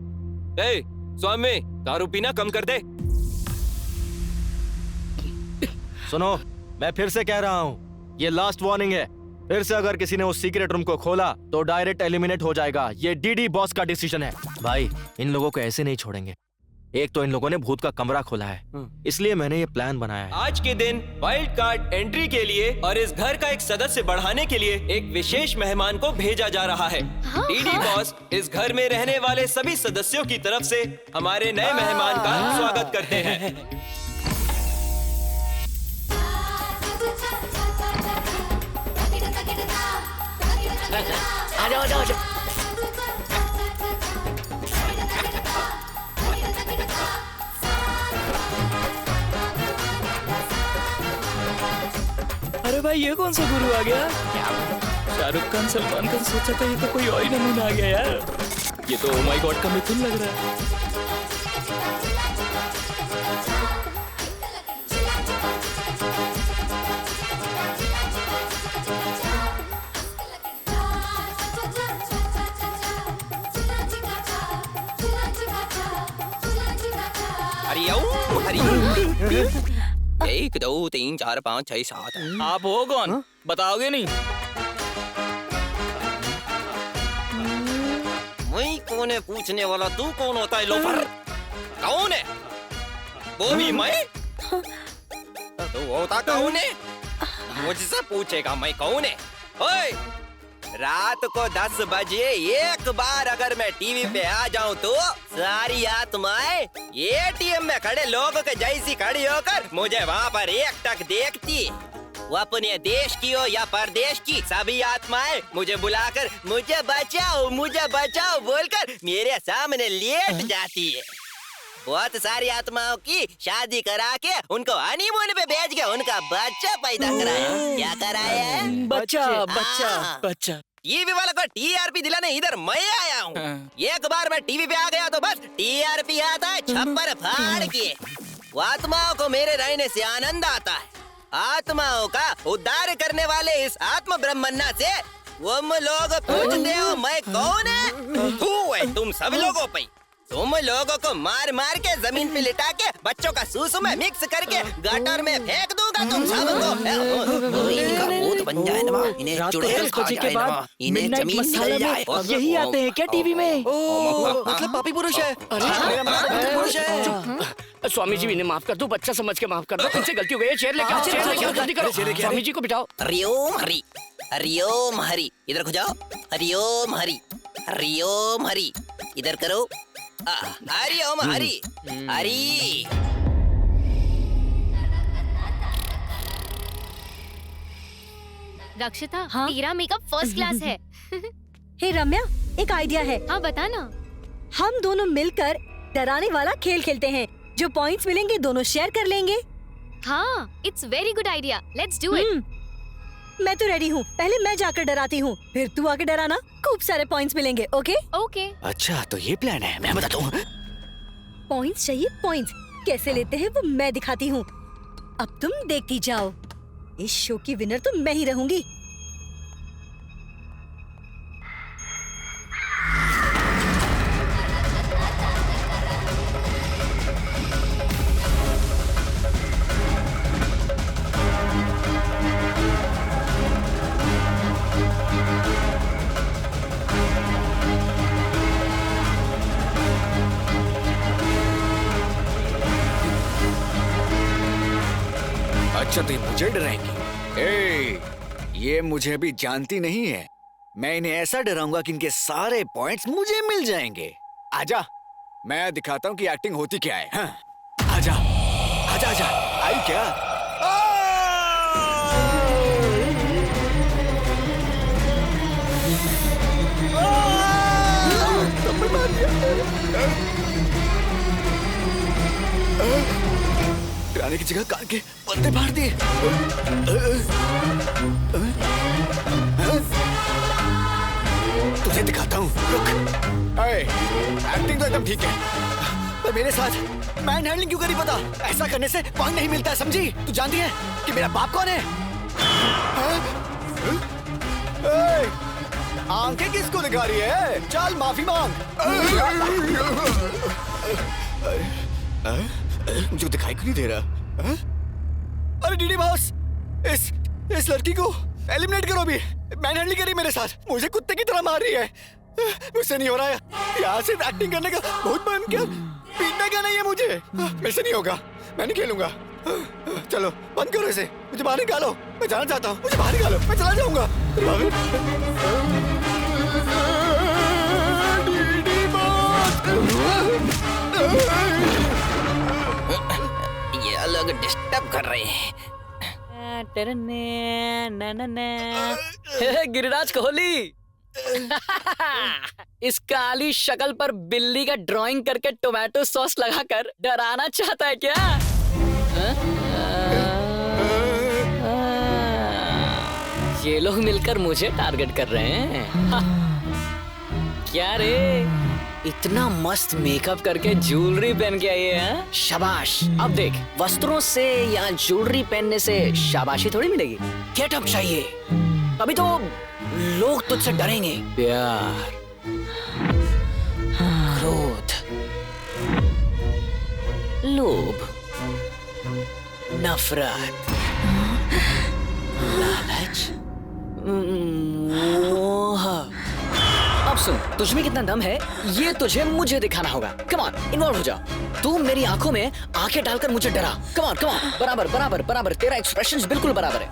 ए स्वामी, दारू पीना कम कर दे। सुनो, मैं फिर से कह रहा हूँ, ये लास्ट वार्निंग है। फिर से अगर किसी ने उस सीक्रेट रूम को खोला तो डायरेक्ट एलिमिनेट हो जाएगा। ये डीडी बॉस का डिसीजन है। भाई, इन लोगों को ऐसे नहीं छोड़ेंगे। एक तो इन लोगों ने भूत का कमरा खोला है, इसलिए मैंने ये प्लान बनाया है। आज के दिन वाइल्ड कार्ड एंट्री के लिए और इस घर का एक सदस्य बढ़ाने के लिए एक विशेष मेहमान को भेजा जा रहा है। डीडी बॉस इस घर में रहने वाले सभी सदस्यों की तरफ से हमारे नए मेहमान का स्वागत करते हैं। आ जाओ, आ जाओ, आ जाओ। अरे भाई, ये कौन सा गुरु आ गया? शाहरुख खान, सलमान खान, सोचा था ये तो कोई और ही नमूना आ गया यार। ये तो ओ माय गॉड का मिथुन लग रहा है। हरी 1 2 3 4 5 6 7। आप हो कौन? बताओगे नहीं? मैं कौन है पूछने वाला? तू कौन होता है लोफर? कौन है? वो भी मैं? तू होता कौन है? मुझसे पूछेगा मैं कौन है? ओए, रात को 10 बजे एक बार अगर मैं टीवी पे आ जाऊं तो सारी आत्माएं एटीएम में खड़े लोगों के जैसी खड़ी होकर मुझे वहाँ पर एकटक देखती। वो अपने देश की हो या परदेश की, सभी आत्माएं मुझे बुलाकर मुझे बचाओ बोलकर मेरे सामने लेट जाती है। बहुत सारी आत्माओं की शादी करा के उनको हनीमून पे भेज के उनका बच्चा पैदा कराया। क्या कराया है? बच्चा। टीवी वाला को टीआरपी दिलाने इधर मैं आया हूँ। एक बार मैं टीवी पे आ गया तो बस टीआरपी आता है छप्पर फाड़ के। आत्माओं को मेरे रहने से आनंद आता है। आत्माओं का उद्धार करने वाले इस आत्म ब्रह्मन्ना से तुम लोग पूछते हो मैं कौन है? तुम सब लोगों पे तुम लोगों को मार मार के जमीन पे लिटा के बच्चों का सूसू में मिक्स करके गटर में फेंक दूंगा तुम सबको। इनका भूत बन जाए ना, इन्हें चुड़ैल खा जाए ना, इन्हें जमीन निकल जाए। यही आते हैं क्या टीवी में? मतलब पापी पुरुष है। पुरुष है। स्वामी जी, इन्हें माफ कर दो, बच्चा समझ के माफ कर दो। तुमसे गलती हो गई है। चेयर लेके आओ, जल्दी करो। स्वामी जी को बिठाओ। हरिओम हरि, हरिओम हरि, इधर को जाओ। हरिओम हरि, हरिओम हरि, इधर करो। हरि ओम हरि हरि। रक्षिता, तेरा मेकअप फर्स्ट क्लास है। हे रम्या, एक आइडिया है। हाँ बता ना। हम दोनों मिलकर डराने वाला खेल खेलते हैं। जो पॉइंट्स मिलेंगे दोनों शेयर कर लेंगे। हाँ, it's very good idea. Let's do it. मैं तो रेडी हूँ। पहले मैं जाकर डराती हूँ, फिर तू आके डराना। खूब सारे पॉइंट्स मिलेंगे। Okay okay. अच्छा, तो ये प्लान है। मैं बताता हूँ। पॉइंट्स चाहिए? पॉइंट्स कैसे लेते हैं वो मैं दिखाती हूँ। अब तुम देखती जाओ। इस शो की विनर तो मैं ही रहूंगी। अच्छा, तो मुझे डराएंगी? ये मुझे अभी जानती नहीं है। मैं इन्हें ऐसा डराऊंगा कि इनके सारे पॉइंट्स मुझे मिल जाएंगे। आजा, मैं दिखाता हूँ कि एक्टिंग होती क्या है। हाँ? आजा, आजा, आजा। आई क्या? डराने की जगह कान के पत्ते फाड़ दिए। तुझे दिखाता हूँ, रुक। एक्टिंग तो एकदम ठीक है, पर मेरे साथ मैन हैंडलिंग क्यों करी? पता, ऐसा करने से पॉइंट नहीं मिलता है, समझी? तू जानती है कि मेरा बाप कौन है? आंखें किसको दिखा रही है? चल माफी मांग। जो दिखाई क्यों नहीं दे रहा? अरे डीडी बॉस, इस लड़की को एलिमिनेट करो भी। मैन हैंडलिंग करी मेरे साथ, मुझे कुत्ते की तरह मार रही है। मुझसे नहीं हो रहा है, यहाँ से एक्टिंग करने का बहुत मन किया, पीटने का नहीं है मुझे। मेरे से नहीं होगा, मैं नहीं खेलूंगा। चलो बंद करो इसे, मुझे बाहर निकालो, मैं जाना चाहता हूँ, मुझे बाहर निकालो, मैं चला जाऊंगा। ये लोग डिस्टर्ब कर रहे हैं। गिरिराज कोहली इस काली शक्ल पर बिल्ली का ड्राइंग करके टोमेटो सॉस लगाकर डराना चाहता है क्या? ये लोग मिलकर मुझे टारगेट कर रहे हैं। क्या रे, इतना मस्त मेकअप करके ज्वेलरी पहन के आई है? शाबाश। अब देख, वस्त्रों से या ज्वेलरी पहनने से शाबाशी थोड़ी मिलेगी, गेटअप चाहिए, तभी तो लोग तुझसे डरेंगे। प्यार, क्रोध, लोभ, नफरत, लालच, मोह। अब सुन, तुझ में कितना दम है ये तुझे मुझे दिखाना होगा। कम ऑन, इन्वॉल्व हो जा। तू मेरी आंखों में आंखें डालकर मुझे डरा। कम ऑन, बराबर बराबर बराबर, तेरा एक्सप्रेशंस बिल्कुल बराबर है।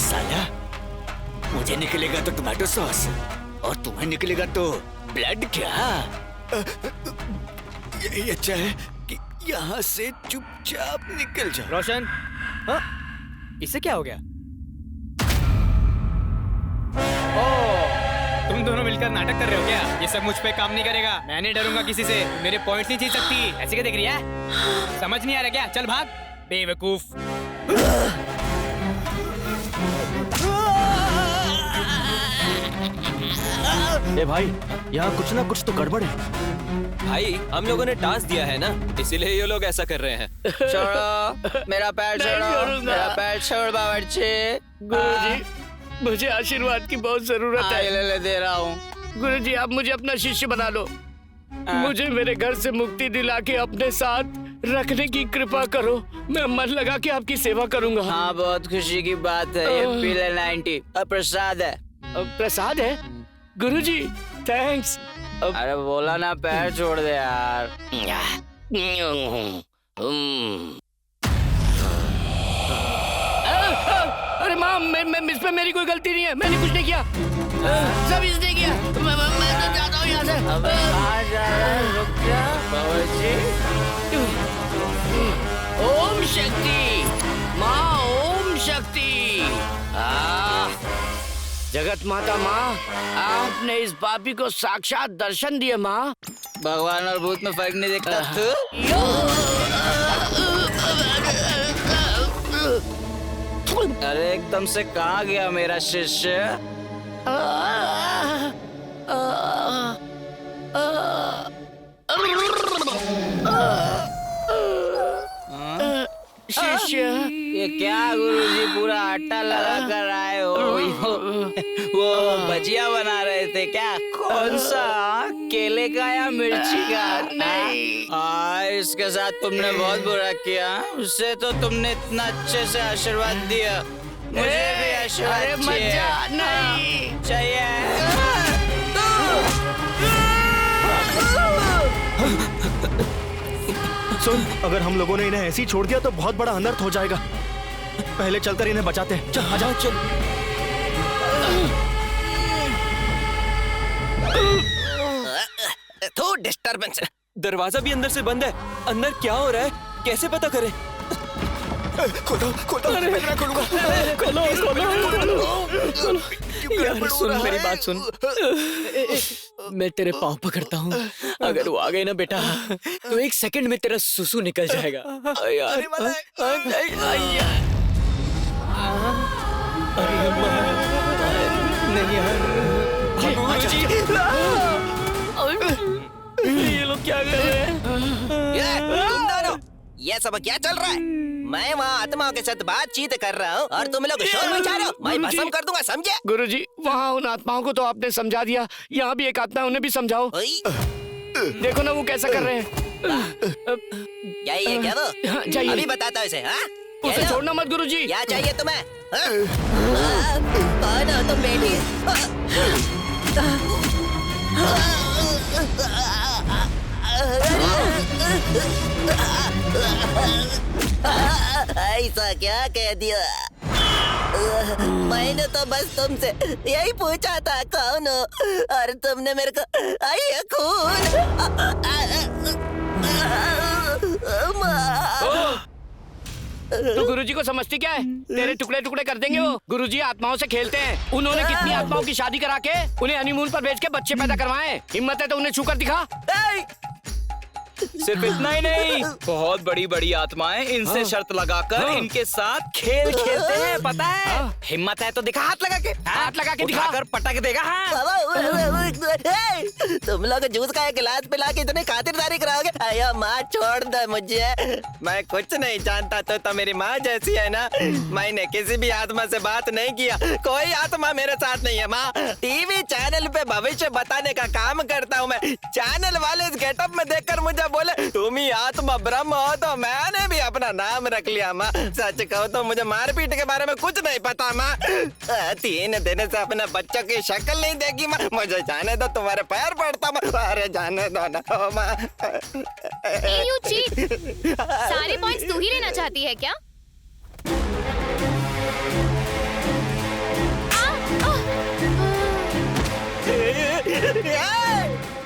साला, मुझे निकलेगा तो टोमेटो सॉस और तुम्हें निकलेगा तो ब्लड। क्या यही अच्छा है कि यहाँ से चुपचाप निकल जाओ। रोशन, हाँ? इससे क्या हो गया? ओह, तुम दोनों मिलकर नाटक कर रहे हो क्या? ये सब मुझ पे काम नहीं करेगा, मैं नहीं डरूंगा किसी से। मेरे पॉइंट्स नहीं जीत सकती। ऐसे क्या देख रही है? समझ नहीं आ रहा क्या? चल भाग बेवकूफ। ए भाई, यहाँ कुछ ना कुछ तो गड़बड़ है। भाई, हम लोगों ने टास्क दिया है ना, इसीलिए ये लोग ऐसा कर रहे हैं। छोड़ो मेरा पैर, छोड़ो मेरा पैर, छोड़ बावर्ची। गुरुजी, मुझे आशीर्वाद की बहुत जरूरत है। ले दे रहा हूँ। गुरुजी, आप मुझे अपना शिष्य बना लो। मुझे मेरे घर से मुक्ति दिला के अपने साथ रखने की कृपा करो। मैं मन लगा के आपकी सेवा करूंगा। हाँ, बहुत खुशी की बात है। ये पीले 90 प्रसाद है। प्रसाद है? गुरुजी, थैंक्स। अरे बोला ना, पैर छोड़ दे यार। अरे माँ, इस पे मेरी कोई गलती नहीं है, मैंने कुछ नहीं किया, सब इसने किया। मैं तो जाता हूँ यहाँ से। अब कहाँ जा रहा है? रुक जा बावर्ची। ओम शक्ति माँ, ओम शक्ति। जगत माता माँ, आपने इस पापी को साक्षात दर्शन दिए माँ। भगवान और भूत में फर्क नहीं देखता तू? अरे एकदम से कहाँ गया मेरा शिष्य? शिष्य, ये क्या गुरुजी पूरा आटा लगा कर आए हो? वो भजिया बना रहे थे क्या? कौन सा, केले का या मिर्ची का? नहीं। इसके साथ तुमने बहुत बुरा किया। उससे तो तुमने इतना अच्छे से आशीर्वाद दिया, मुझे भी आशीर्वाद चाहिए। सुन, अगर हम लोगों ने इन्हें ऐसे ही छोड़ दिया तो बहुत बड़ा अनर्थ हो जाएगा। पहले चलकर इन्हें बचाते हैं। चल, आ जाओ, चल। तो डिस्टर्बेंस। दरवाजा भी अंदर से बंद है। अंदर क्या हो रहा है, कैसे पता करें? खोलो, मैं ना खोलूंगा। खोलो। यार सुन, मेरी बात सुन। मैं तेरे पाँव पकड़ता हूँ, अगर वो आ गए ना बेटा, तो 1 सेकंड में तेरा सुसु निकल जाएगा। यार, नहीं यार, ये लोग क्या कर रहे हैं? तुम दोनों, ये सब क्या चल रहा है? मैं वहाँ आत्माओं के साथ बातचीत कर रहा हूँ और तुम लोग शोर मचा रहे हो। मैं भस्म कर दूंगा, समझे? गुरुजी, वहाँ उन आत्माओं को तो आपने समझा दिया, यहाँ भी एक आत्मा है, उन्हें भी समझाओ। देखो ना वो कैसा कर रहे हैं। यही है क्या वो? जाइए। अभी बताता हूँ इसे। हाँ? उसे छोड़ना मत गुरुजी। क्या चाहिए तुम्हें? कौन हो तुम बेटी? ऐसा क्या कह दिया? मैंने तो बस तुमसे यही पूछा था कौन हो, और तुमने मेरे को आई खून। तो गुरुजी को समझती क्या है? तेरे टुकड़े टुकड़े कर देंगे वो। गुरुजी आत्माओं से खेलते हैं। उन्होंने कितनी आत्माओं की शादी करा के उन्हें हनीमून पर भेज के बच्चे पैदा करवाए। हिम्मत है तो उन्हें छूकर दिखा। सिर्फ इतना ही नहीं, बहुत बड़ी बड़ी आत्माएं इनसे शर्त लगाकर इनके साथ खेल खेलते हैं, पता है? हिम्मत है तो दिखा, हाथ लगा के। हाथ लगा के दिखा कर पटक देगा। तुम लोग जूस का एक गिलास पिला के इतनी खातिरदारी कराओगे? अयो माँ, छोड़ दे मुझे, मैं कुछ नहीं जानता। तो मेरी माँ जैसी है ना। मैंने किसी भी आत्मा से बात नहीं किया, कोई आत्मा मेरे साथ नहीं है माँ। टीवी चैनल पे भविष्य बताने का काम करता हूँ मैं। चैनल वाले इस गेटअप में देखकर मुझे बोले तुम ही आत्मा ब्रह्म हो, तो मैंने भी अपना नाम रख लिया माँ। सच कहो तो मुझे मारपीट के बारे में कुछ नहीं पता माँ। 3 दिन से अपने बच्चों की शक्ल नहीं देखी माँ। मुझे जाने दो, तुम्हारे पैर पड़ता माँ। अरे जाने दो ना माँ। You cheat! सारे पॉइंट्स तू ही लेना चाहती है क्या?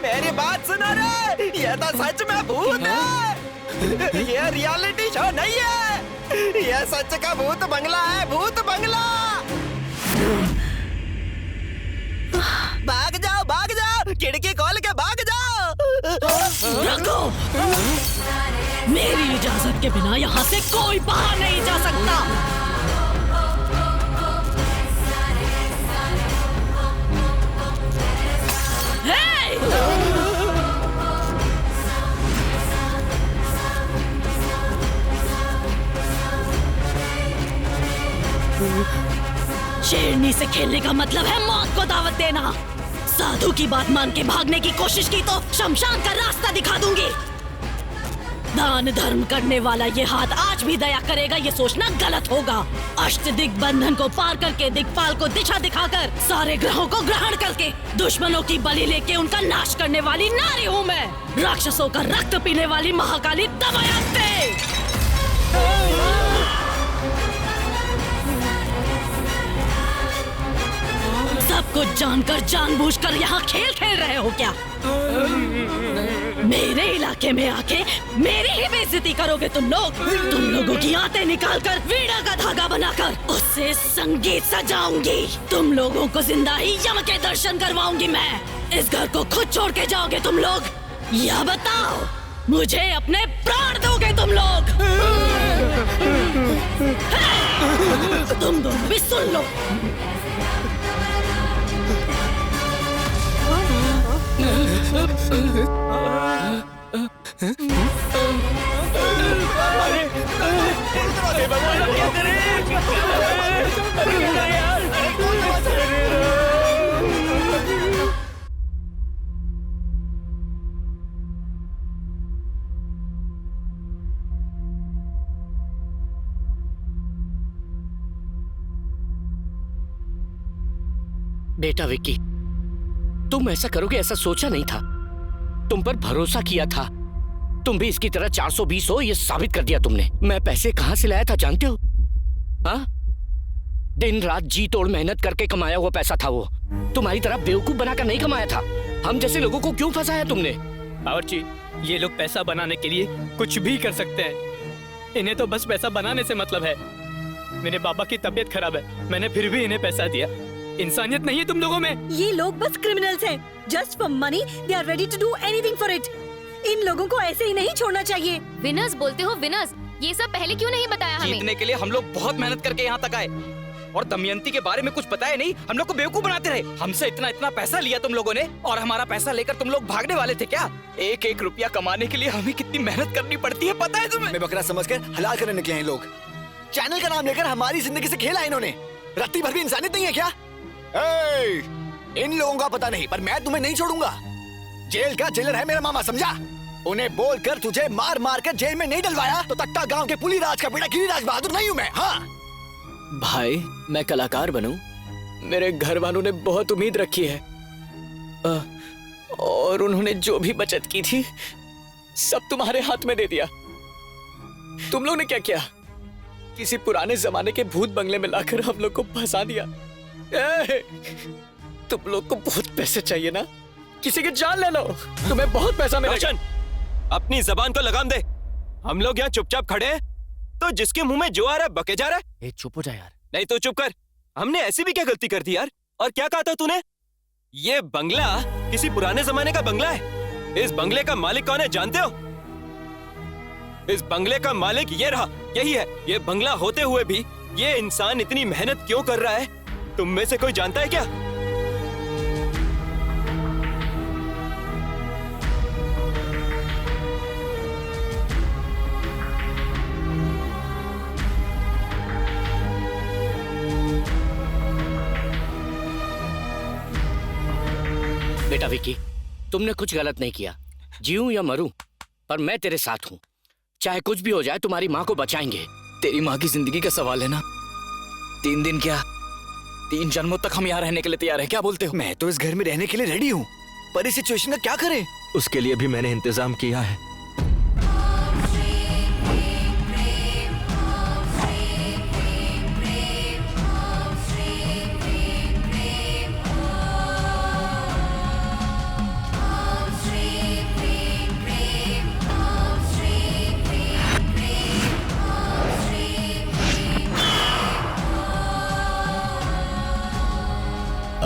मेरी बात सुनो रे, ये तो सच में भूत है। ये रियलिटी शो नहीं है, ये सच का भूत बंगला है, भूत बंगला। भाग जाओ, खिड़की खोल के भाग जाओ। रखो, मेरी इजाजत के बिना यहाँ से कोई बाहर नहीं जा सकता। शेरनी से खेलने का मतलब है मौत को दावत देना। साधु की बात मान के भागने की कोशिश की तो शमशान का रास्ता दिखा दूंगी। दान धर्म करने वाला ये हाथ आज भी दया करेगा, ये सोचना गलत होगा। अष्ट दिग्बंधन को पार करके दिक्पाल को दिशा दिखाकर सारे ग्रहों को ग्रहण करके दुश्मनों की बलि लेके उनका नाश करने वाली नारी हूँ मैं। राक्षसों का रक्त पीने वाली महाकाली दमयंती। सब कुछ जानकर जानबूझकर यहाँ खेल खेल रहे हो क्या? मेरे इलाके में आके मेरी ही बेइज्जती करोगे तुम लोग। तुम लोगों की आंतें निकालकर वीणा का धागा बनाकर उससे संगीत सजाऊंगी। तुम लोगों को जिंदा ही यम के दर्शन करवाऊंगी मैं। इस घर को खुद छोड़ के जाओगे तुम लोग या बताओ मुझे अपने प्राण दोगे तुम लोग? तुम दोनों भी सुन लो। क्या करें? बेटा विक्की, तुम ऐसा करोगे ऐसा सोचा नहीं था। तुम पर भरोसा किया था। तुम भी इसकी तरह 420 हो ये साबित कर दिया तुमने। मैं पैसे कहां से लाया था जानते हो? हाँ, दिन रात जी तोड़ मेहनत करके कमाया हुआ पैसा था वो। तुम्हारी तरह बेवकूफ बनाकर नहीं कमाया था। हम जैसे लोगों को क्यों फंसाया तुमने? बावर्ची, ये लोग पैसा बनाने के लिए कुछ भी कर सकते हैं। इन्हें तो बस पैसा बनाने से मतलब है। मेरे बाबा की तबीयत खराब है, मैंने फिर भी इन्हें पैसा दिया। इंसानियत नहीं है तुम लोगों में। ये लोग बस क्रिमिनल्स हैं। Just for money they are ready to do anything for it. इन लोगों को ऐसे ही नहीं छोड़ना चाहिए। विनर्स बोलते हो विनर्स, ये सब पहले क्यों नहीं बताया हमें? जीतने के लिए हम लोग बहुत मेहनत करके यहाँ तक आए। और दमयंती के बारे में कुछ पता है नहीं, हम लोग को बेवकूफ बनाते रहे। हमसे इतना इतना पैसा लिया तुम लोगों ने और हमारा पैसा लेकर तुम लोग भागने वाले थे क्या? एक एक रुपया कमाने के लिए हमें कितनी मेहनत करनी पड़ती है पता है तुम्हें? मैं बकरा समझकर हलाल करने निकले हैं लोग। चैनल का नाम लेकर हमारी जिंदगी से खेला इन्होंने। रत्ती भर भी इंसानियत नहीं है क्या? इन लोगों का पता नहीं, पर मैं तुम्हें नहीं छोड़ूंगा। जेल का जेलर है मेरा मामा, समझा? उन्हें बोलकर तुझे मार मार कर जेल में नहीं डलवाया तो तख्ता गांव के पुलीराज का बेटा गिरिराज बहादुर नहीं हूँ मैं। हाँ भाई, मैं कलाकार बनूं, मेरे घर वालों ने बहुत उम्मीद रखी है और उन्होंने जो भी बचत की थी सब तुम्हारे हाथ में दे दिया। तुम लोग ने क्या किया? किसी पुराने जमाने के भूत बंगले में लाकर हम लोग को फंसा दिया। तुम लोग को बहुत पैसे चाहिए ना? किसी की जान ले लो, तुम्हें बहुत पैसा मिलेगा। अपनी जबान को लगाम दे। हम लोग यहाँ चुपचाप खड़े हैं तो जिसके मुंह में जो आ रहा है बके जा रहा है। चुप हो जा यार। नहीं तो चुप कर। हमने ऐसी भी क्या गलती कर दी यार? और क्या कहा था तूने? ये बंगला किसी पुराने जमाने का बंगला है। इस बंगले का मालिक कौन है जानते हो? इस बंगले का मालिक ये रहा, यही है। ये बंगला होते हुए भी ये इंसान इतनी मेहनत क्यों कर रहा है, तुम में से कोई जानता है क्या? बेटा विक्की, तुमने कुछ गलत नहीं किया। जीऊं या मरूं, पर मैं तेरे साथ हूँ। चाहे कुछ भी हो जाए, तुम्हारी माँ को बचाएंगे। तेरी माँ की जिंदगी का सवाल है ना। 3 दिन क्या, 3 जन्मों तक हम यहाँ रहने के लिए तैयार हैं। क्या बोलते हो? मैं तो इस घर में रहने के लिए रेडी हूँ, पर इस सिचुएशन का क्या करें? उसके लिए भी मैंने इंतजाम किया है।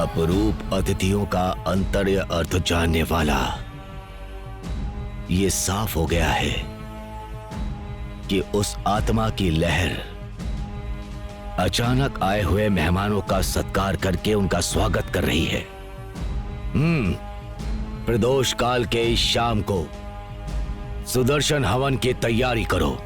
अपरूप अतिथियों का अंतर्य अर्थ जानने वाला, ये साफ हो गया है कि उस आत्मा की लहर अचानक आए हुए मेहमानों का सत्कार करके उनका स्वागत कर रही है। प्रदोष काल के इस शाम को सुदर्शन हवन की तैयारी करो।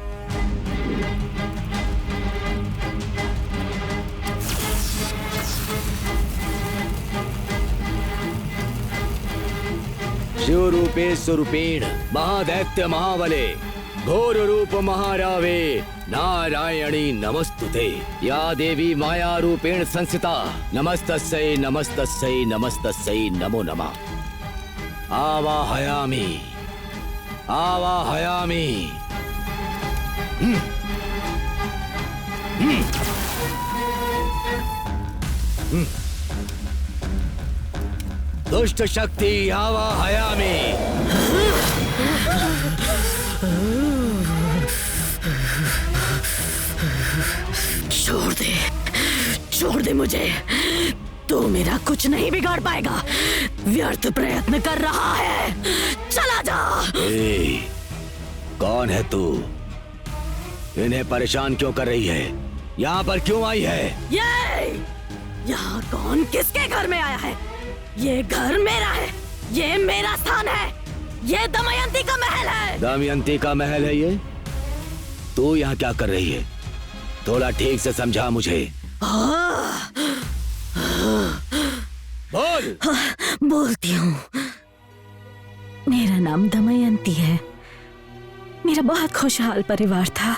शिव रूपे स्वरूपेण महादैत्य महाबले घोर रूप महारावे नारायणी नमस्तुते। या देवी माया रूपेण संस्थिता नमस्तस्यै नमस्तस्यै नमस्तस्यै नमो नमः। आवाहयामि आवाहयामि। दुष्ट शक्ति आवाहयामि। छोड़ दे मुझे। तू मेरा कुछ नहीं बिगाड़ पाएगा। व्यर्थ प्रयत्न कर रहा है, चला जा। कौन है तू? इन्हें परेशान क्यों कर रही है? यहाँ पर क्यों आई है? यहाँ कौन किसके घर में आया है? ये घर मेरा है, ये मेरा स्थान है, ये दमयंती का महल है। दमयंती का महल है ये? तू यहाँ क्या कर रही है? थोड़ा ठीक से समझा मुझे। बोल। बोलती हूँ। मेरा नाम दमयंती है। मेरा बहुत खुशहाल परिवार था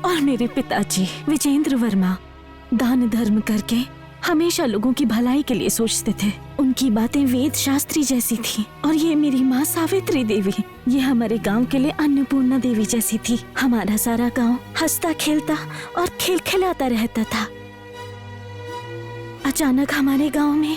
और मेरे पिताजी विजेंद्र वर्मा दान धर्म करके हमेशा लोगों की भलाई के लिए सोचते थे। उनकी बातें वेद शास्त्री जैसी थी। और ये मेरी माँ सावित्री देवी, ये हमारे गांव के लिए अन्नपूर्णा देवी जैसी थी। हमारा सारा गांव हंसता खेलता और खिलखिलाता रहता था। अचानक हमारे गांव में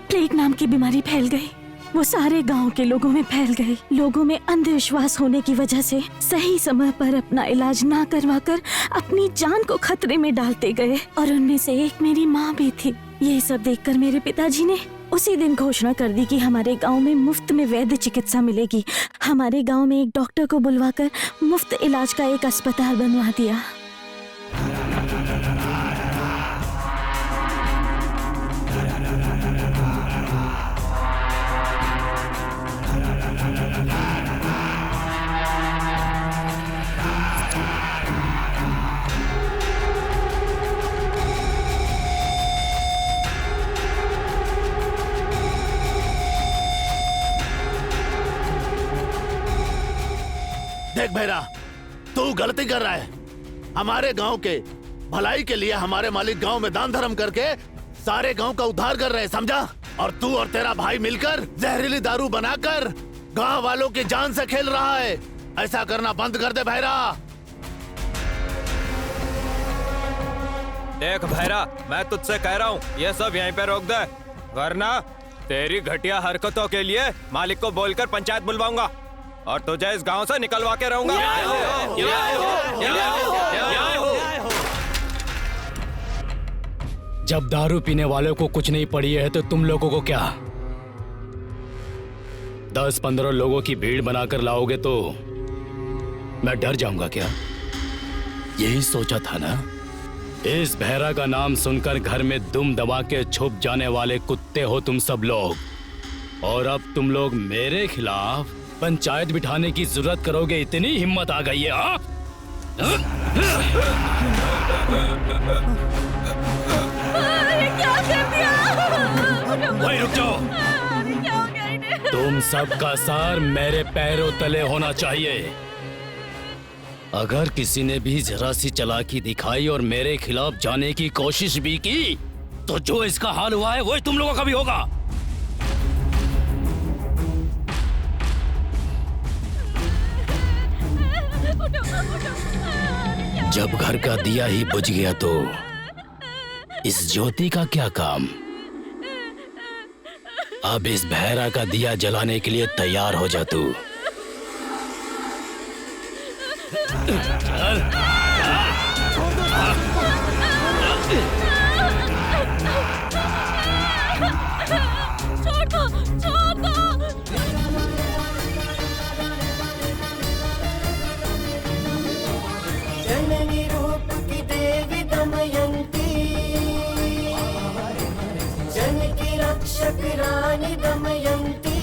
प्लेग नाम की बीमारी फैल गई। वो सारे गांव के लोगों में फैल गई। लोगों में अंधविश्वास होने की वजह से सही समय पर अपना इलाज ना करवाकर अपनी जान को खतरे में डालते गए और उनमें से एक मेरी माँ भी थी। ये सब देखकर मेरे पिताजी ने उसी दिन घोषणा कर दी कि हमारे गांव में मुफ्त में वैद्य चिकित्सा मिलेगी। हमारे गांव में एक डॉक्टर को बुलवाकर मुफ्त इलाज का एक अस्पताल बनवा दिया। भैरा, तू गलती कर रहा है। हमारे गांव के भलाई के लिए हमारे मालिक गांव में दान धर्म करके सारे गांव का उद्धार कर रहे हैं, समझा? और तू और तेरा भाई मिलकर जहरीली दारू बनाकर गांव वालों की जान से खेल रहा है। ऐसा करना बंद कर दे भैरा। देख भैरा, मैं तुझसे कह रहा हूँ ये सब यहीं पे रोक दे, वरना तेरी घटिया हरकतों के लिए मालिक को बोलकर पंचायत बुलवाऊंगा और तुझे इस गांव से निकलवा के रहूंगा। जब दारू पीने वालों को कुछ नहीं पड़ी है तो तुम लोगों को क्या? 10-15 लोगों की भीड़ बनाकर लाओगे तो मैं डर जाऊंगा क्या? यही सोचा था ना? इस भैरा का नाम सुनकर घर में दुम दबा के छुप जाने वाले कुत्ते हो तुम सब लोग, और अब तुम लोग मेरे खिलाफ पंचायत बिठाने की जरूरत करोगे, इतनी हिम्मत आ गई है? हाँ? क्या कर दिया? वही रुक जाओ। तुम सबका सार मेरे पैरों तले होना चाहिए। अगर किसी ने भी जरा सी चालाकी दिखाई और मेरे खिलाफ जाने की कोशिश भी की तो जो इसका हाल हुआ है वही तुम लोगों का भी होगा। जब घर का दिया ही बुझ गया तो इस ज्योति का क्या काम? अब इस भैरा का दिया जलाने के लिए तैयार हो जा तू। छोड़ दो, छोड़ दो। जननी रूप की देवी दमयंती, जन की रक्षक रानी दमयंती,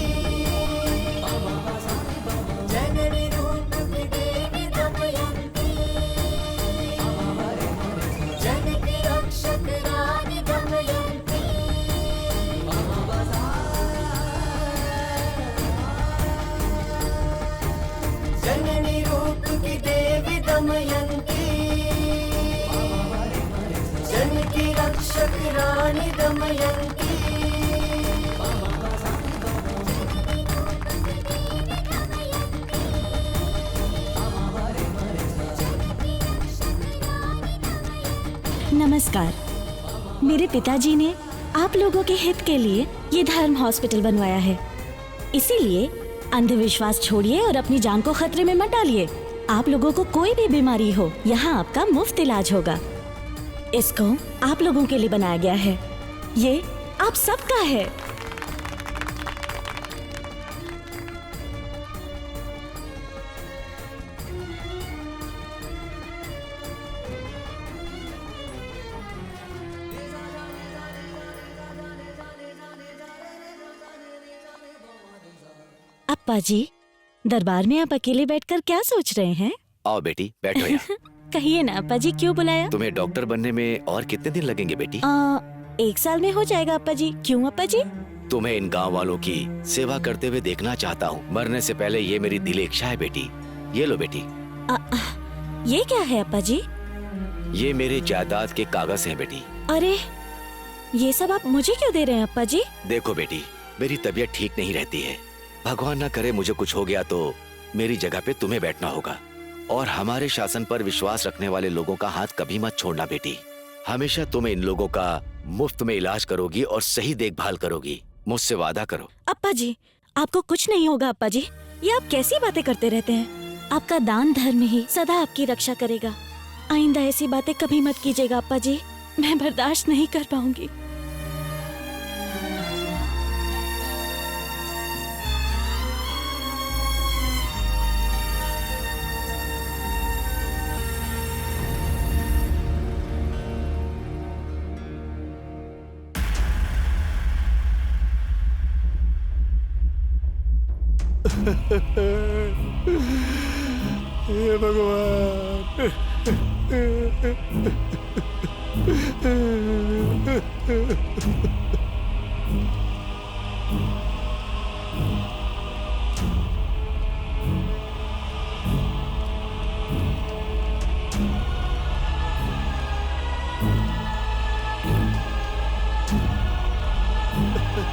जननी रूप की देवी दमयंती, जन की रक्षक रानी दमयंती। जननी रूप की देवी दमयंती, जन की रक्षक रानी दमयंती। नमस्कार। मेरे पिताजी ने आप लोगों के हित के लिए ये धर्म हॉस्पिटल बनवाया है, इसीलिए अंधविश्वास छोड़िए और अपनी जान को खतरे में मत डालिए। आप लोगों को कोई भी बीमारी हो, यहाँ आपका मुफ्त इलाज होगा। इसको आप लोगों के लिए बनाया गया है, ये आप सबका है। अप्पा जी, दरबार में आप अकेले बैठकर क्या सोच रहे हैं? आओ बेटी, बैठो यहाँ। कहिए ना अप्पा जी, क्यों बुलाया? तुम्हें डॉक्टर बनने में और कितने दिन लगेंगे बेटी? 1 साल में हो जाएगा अप्पा जी। क्यों अप्पा जी? तुम्हें इन गांव वालों की सेवा करते हुए देखना चाहता हूँ। मरने से पहले ये मेरी दिली इच्छा है बेटी। ये लो बेटी। ये क्या है अप्पा जी? ये मेरे जायदाद के कागज हैं बेटी। अरे, ये सब आप मुझे क्यों दे रहे हैं अप्पा जी? देखो बेटी, मेरी तबीयत ठीक नहीं रहती है। भगवान ना करे मुझे कुछ हो गया तो मेरी जगह पे तुम्हें बैठना होगा। और हमारे शासन पर विश्वास रखने वाले लोगों का हाथ कभी मत छोड़ना बेटी। हमेशा तुम इन लोगों का मुफ्त में इलाज करोगी और सही देखभाल करोगी। मुझसे वादा करो। अप्पा जी, आपको कुछ नहीं होगा अप्पा जी। ये आप कैसी बातें करते रहते हैं? आपका दान धर्म ही सदा आपकी रक्षा करेगा। आइंदा ऐसी बातें कभी मत कीजिएगा अप्पा जी, मैं बर्दाश्त नहीं कर पाऊंगी। हे भगवान।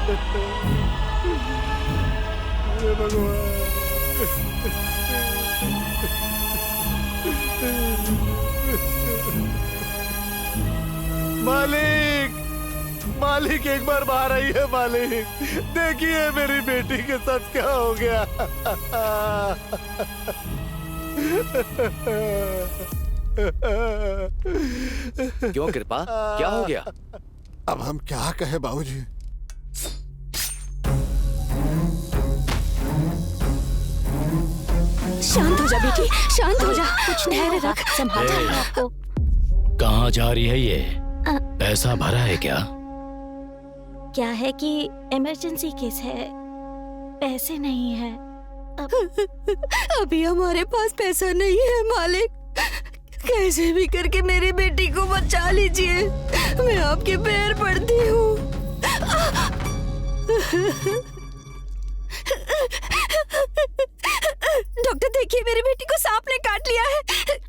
हे भगवान। मालिक, मालिक एक बार बाहर आइए मालिक। देखिए मेरी बेटी के साथ क्या हो गया। क्यों कृपा, क्या हो गया? अब हम क्या कहें बाबूजी। शांत हो जा बेटी, शांत हो जा, कुछ धैर्य रख, संभाल ए, आपको। कहाँ जा रही है ये? पैसा भरा है क्या? क्या है कि इमरजेंसी केस है, पैसे नहीं है। अभी हमारे पास पैसा नहीं है मालिक। कैसे भी करके मेरी बेटी को बचा लीजिए, मैं आपके पैर पड़ती हूँ। डॉक्टर देखिए, मेरी बेटी को सांप ने काट लिया है,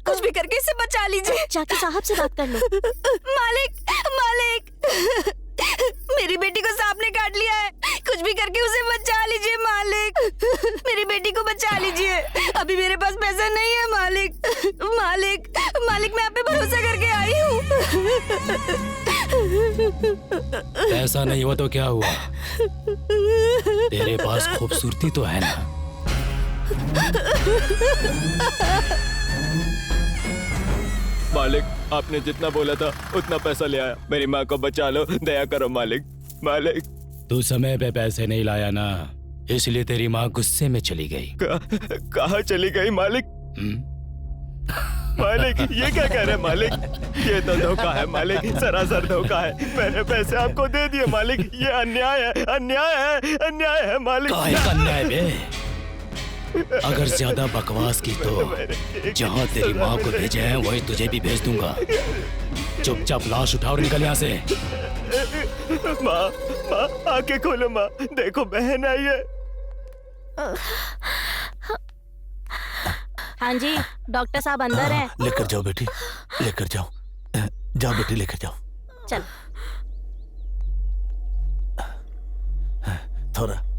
कुछ भी करके इसे बचा लीजिए। जाके साहब से बात कर लो। मालिक, मालिक, मेरी बेटी को सांप ने काट लिया है, कुछ भी करके उसे बचा लीजिए मालिक। मेरी बेटी को बचा लीजिए, अभी मेरे पास पैसा नहीं है मालिक। मालिक, मालिक, मैं आप पे भरोसा करके आई हूँ। पैसा नहीं हुआ तो क्या हुआ? तेरे पास खूबसूरती तो है ना? मालिक, आपने जितना बोला था उतना पैसा ले आया। मेरी माँ को बचा लो, दया करो मालिक। मालिक, तू समय पे पैसे नहीं लाया ना, इसलिए तेरी माँ गुस्से में चली गई। कहाँ चली गई मालिक? मालिक, ये क्या कह रहे हैं मालिक? ये तो धोखा है मालिक, सरासर धोखा है। मैंने पैसे आपको दे दिए मालिक, ये अन्याय है, अन्याय है, अन्याय है मालिक। काहे का अन्याय बे? अगर ज्यादा बकवास की तो जहाँ तेरी माँ को भेजे हैं वही तुझे भी भेज दूंगा। चुपचाप लाश उठाओ और निकल यहाँ से। माँ, माँ, आंखें खोलो माँ, देखो बहन आई है। हाँ जी, डॉक्टर साहब अंदर हैं। लेकर जाओ बेटी, लेकर जाओ, जाओ बेटी लेकर जाओ। चल।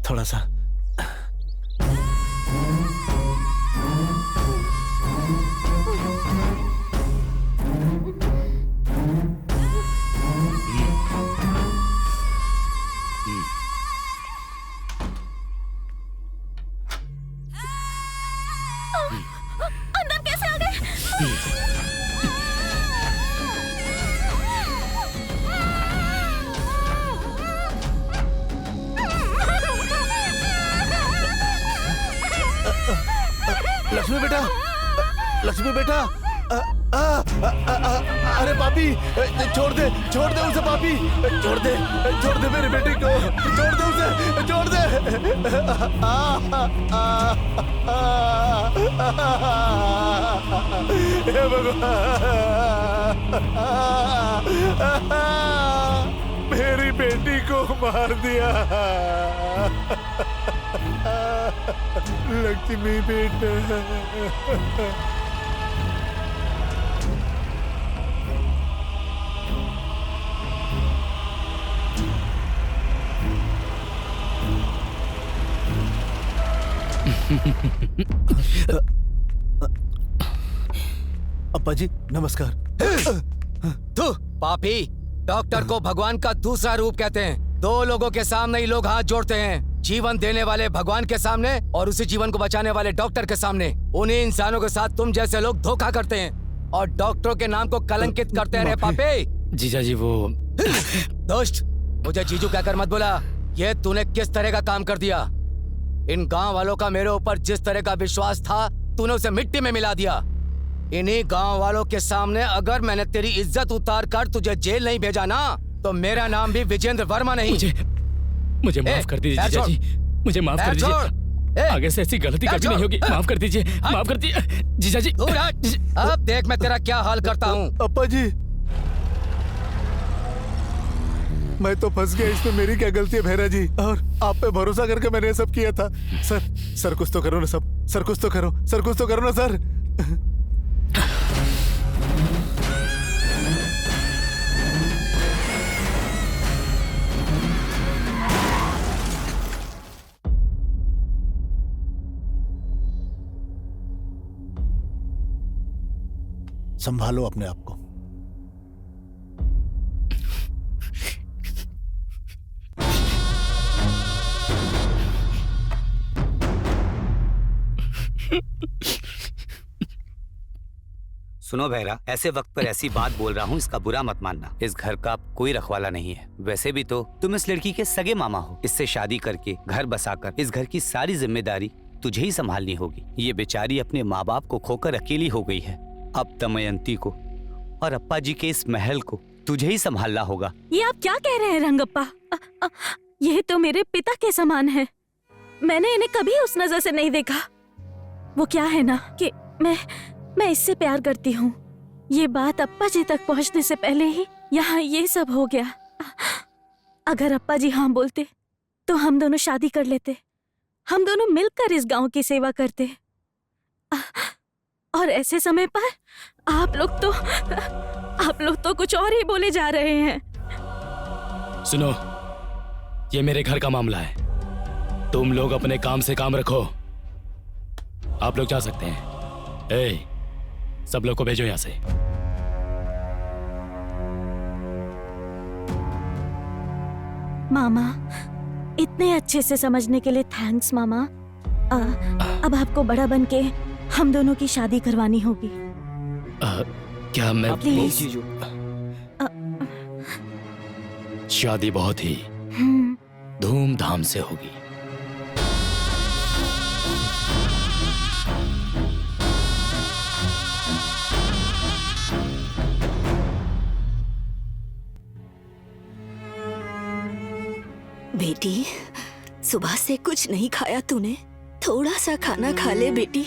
थोड़ा सा। अंदर कैसे आ गए? लक्ष्मी बेटा, लक्ष्मी बेटा, अरे पापी, छोड़ दे उसे पापी, छोड़ दे मेरी बेटी को, छोड़ दे उसे, छोड़ दे। हे भगवान, मेरी बेटी को मार दिया। लक्ष्मी बेटा। अप्पा जी नमस्कार। तू पापी, डॉक्टर को भगवान का दूसरा रूप कहते हैं। दो लोगों के सामने ही लोग हाथ जोड़ते हैं, जीवन देने वाले भगवान के सामने और उसी जीवन को बचाने वाले डॉक्टर के सामने। उन्हीं इंसानों के साथ तुम जैसे लोग धोखा करते हैं और डॉक्टरों के नाम को कलंकित करते रहे। पापी जीजा जी वो दोस्त, मुझे जीजू कहकर मत बोला। ये तूने किस तरह का काम कर दिया? इन गांव वालों का मेरे ऊपर जिस तरह का विश्वास था, तूने उसे मिट्टी में मिला दिया। इन्हीं गांव वालों के सामने अगर मैंने तेरी इज्जत उतार कर तुझे जेल नहीं भेजा ना, तो मेरा नाम भी विजेंद्र वर्मा नहीं। मुझे माफ कर दीजिए जीजा जी, मुझे माफ कर दीजिए। आगे से ऐसी गलती कभी नहीं होगी। माफ कर दीजिए, माफ कर दीजिए जीजा जी। अब देख मैं तेरा क्या हाल करता हूँ। अप्पा जी, मैं तो फंस गया इसमें, मेरी क्या गलती है भैरा जी? और आप पे भरोसा करके मैंने ये सब किया था। सर कुछ तो करो ना, सब सर कुछ तो करो, सर कुछ तो करो ना सर। संभालो अपने आप को। सुनो बहरा, ऐसे वक्त पर ऐसी बात बोल रहा हूँ, इसका बुरा मत मानना। इस घर का कोई रखवाला नहीं है। वैसे भी तो तुम इस लड़की के सगे मामा हो। इससे शादी करके घर बसाकर इस घर की सारी जिम्मेदारी तुझे ही संभालनी होगी। ये बेचारी अपने माँ बाप को खोकर अकेली हो गई है। अब दमयंती को और अप्पा जी के इस महल को तुझे ही संभालना होगा। ये आप क्या कह रहे हैं रंगप्पा? ये तो मेरे पिता के समान है। मैंने इन्हें कभी उस नजर से नहीं देखा। वो क्या है ना कि मैं इससे प्यार करती हूँ। ये बात अप्पा जी तक पहुँचने से पहले ही यहाँ ये सब हो गया। अगर अप्पा जी हाँ बोलते तो हम दोनों शादी कर लेते। हम दोनों मिलकर इस गांव की सेवा करते। और ऐसे समय पर आप लोग तो कुछ और ही बोले जा रहे हैं। सुनो, ये मेरे घर का मामला है। तुम लोग अपने काम से काम रखो। आप लोग जा सकते हैं। सब लोग को भेजो यहां से। मामा, इतने अच्छे से समझने के लिए थैंक्स मामा। अब आपको बड़ा बन के हम दोनों की शादी करवानी होगी। क्या मैं प्लीज जीजू? शादी बहुत ही धूमधाम से होगी। बेटी, सुबह से कुछ नहीं खाया तूने? थोड़ा सा खाना खा ले बेटी।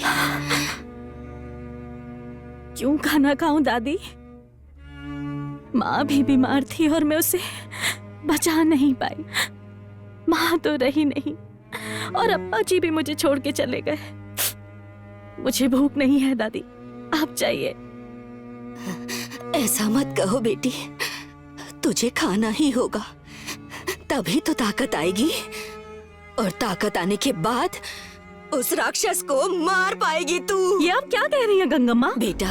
क्यों खाना खाऊं दादी? माँ भी बीमार थी और मैं उसे बचा नहीं पाई। माँ तो रही नहीं और अप्पा जी भी मुझे छोड़ के चले गए। मुझे भूख नहीं है दादी, आप जाइए। ऐसा मत कहो बेटी, तुझे खाना ही होगा, तभी तो ताकत आएगी। और ताकत आने के बाद उस राक्षस को मार पाएगी तू। ये आप क्या कह रही हैं गंगम्मा? बेटा,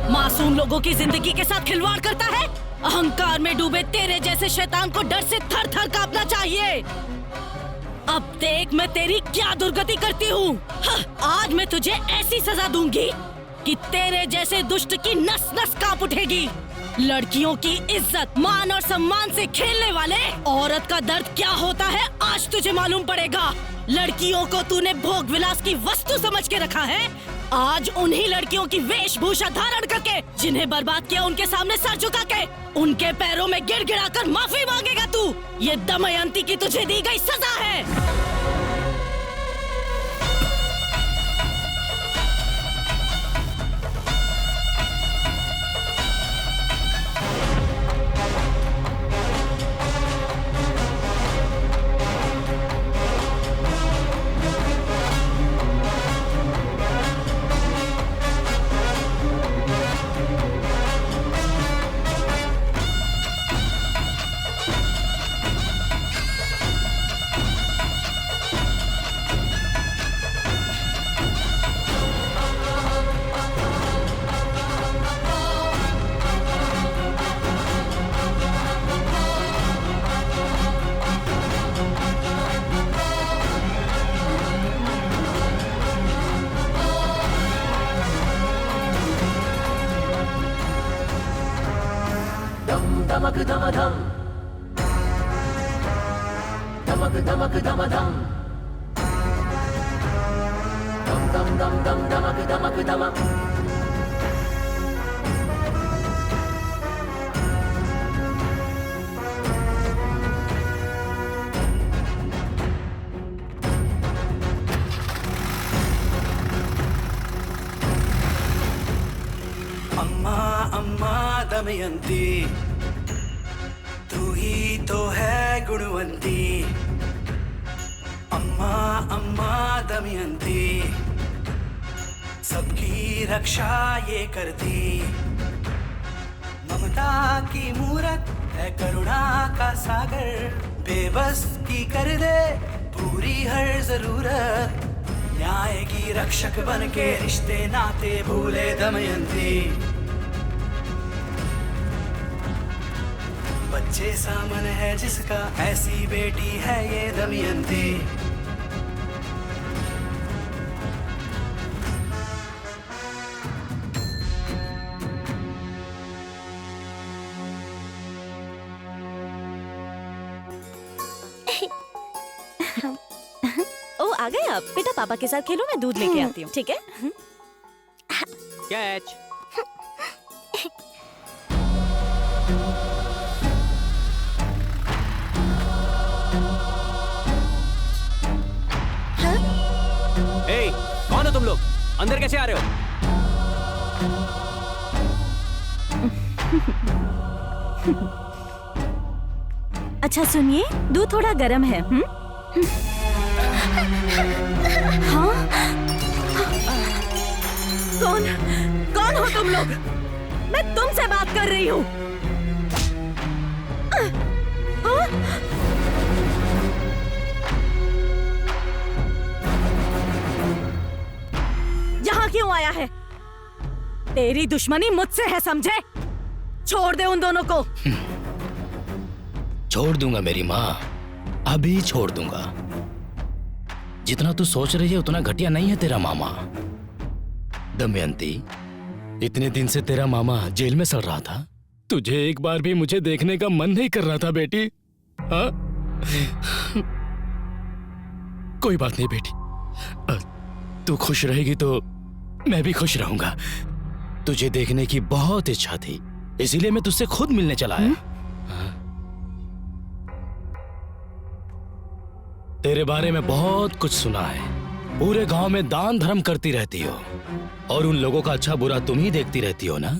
मासूम लोगों की जिंदगी के साथ खिलवाड़ करता है। अहंकार में डूबे तेरे जैसे शैतान को डर से थर थर कांपना चाहिए। अब देख मैं तेरी क्या दुर्गति करती हूँ। आज मैं तुझे ऐसी सजा दूंगी कि तेरे जैसे दुष्ट की नस नस कांप उठेगी। लड़कियों की इज्जत, मान और सम्मान से खेलने वाले औरत का दर्द क्या होता है आज तुझे मालूम पड़ेगा। लड़कियों को तूने भोग विलास की वस्तु समझ के रखा है। आज उन्हीं लड़कियों की वेशभूषा धारण करके, जिन्हें बर्बाद किया, उनके सामने सर झुका के, उनके पैरों में गिड़गिड़ा कर माफी मांगेगा तू। ये दमयंती की तुझे दी गई सजा है। धमक धम धम, धमक धमक धम धम, धम धम धम धम धमक धमक धमक। अम्मा अम्मा दमयंती, तू ही तो है गुणवंती। अम्मा अम्मा अम्मा दमयंती, सबकी रक्षा ये करती, ममता की मूरत है करुणा का सागर, बेबस की कर दे पूरी हर जरूरत, न्याय की रक्षक बन के रिश्ते नाते भूले दमयंती। बच्चे सामन है जिसका, ऐसी बेटी है ये दमयंती। ओ आ गए आप? बेटा पापा के साथ खेलो, मैं दूध लेके आती हूँ, ठीक है? कैच। ए, कौन हो तुम लोग? अंदर कैसे आ रहे हो? अच्छा सुनिए, दूध थोड़ा गर्म है। हाँ? कौन हो तुम लोग? मैं तुमसे बात कर रही हूँ। यहाँ क्यों आया है? तेरी दुश्मनी मुझसे है, समझे? छोड़ दे उन दोनों को। छोड़ दूंगा मेरी माँ, अभी छोड़ दूंगा। जितना तू सोच रही है उतना घटिया नहीं है तेरा मामा। दमयंती, इतने दिन से तेरा मामा जेल में सड़ रहा था, तुझे एक बार भी मुझे देखने का मन नहीं कर रहा था बेटी? हाँ? कोई बात नहीं बेटी, तू खुश रहेगी तो मैं भी खुश रहूंगा। तुझे देखने की बहुत इच्छा थी, इसीलिए मैं तुझसे खुद मिलने चला आया। तेरे बारे में बहुत कुछ सुना है। पूरे गांव में दान धर्म करती रहती हो और उन लोगों का अच्छा बुरा तुम ही देखती रहती हो ना।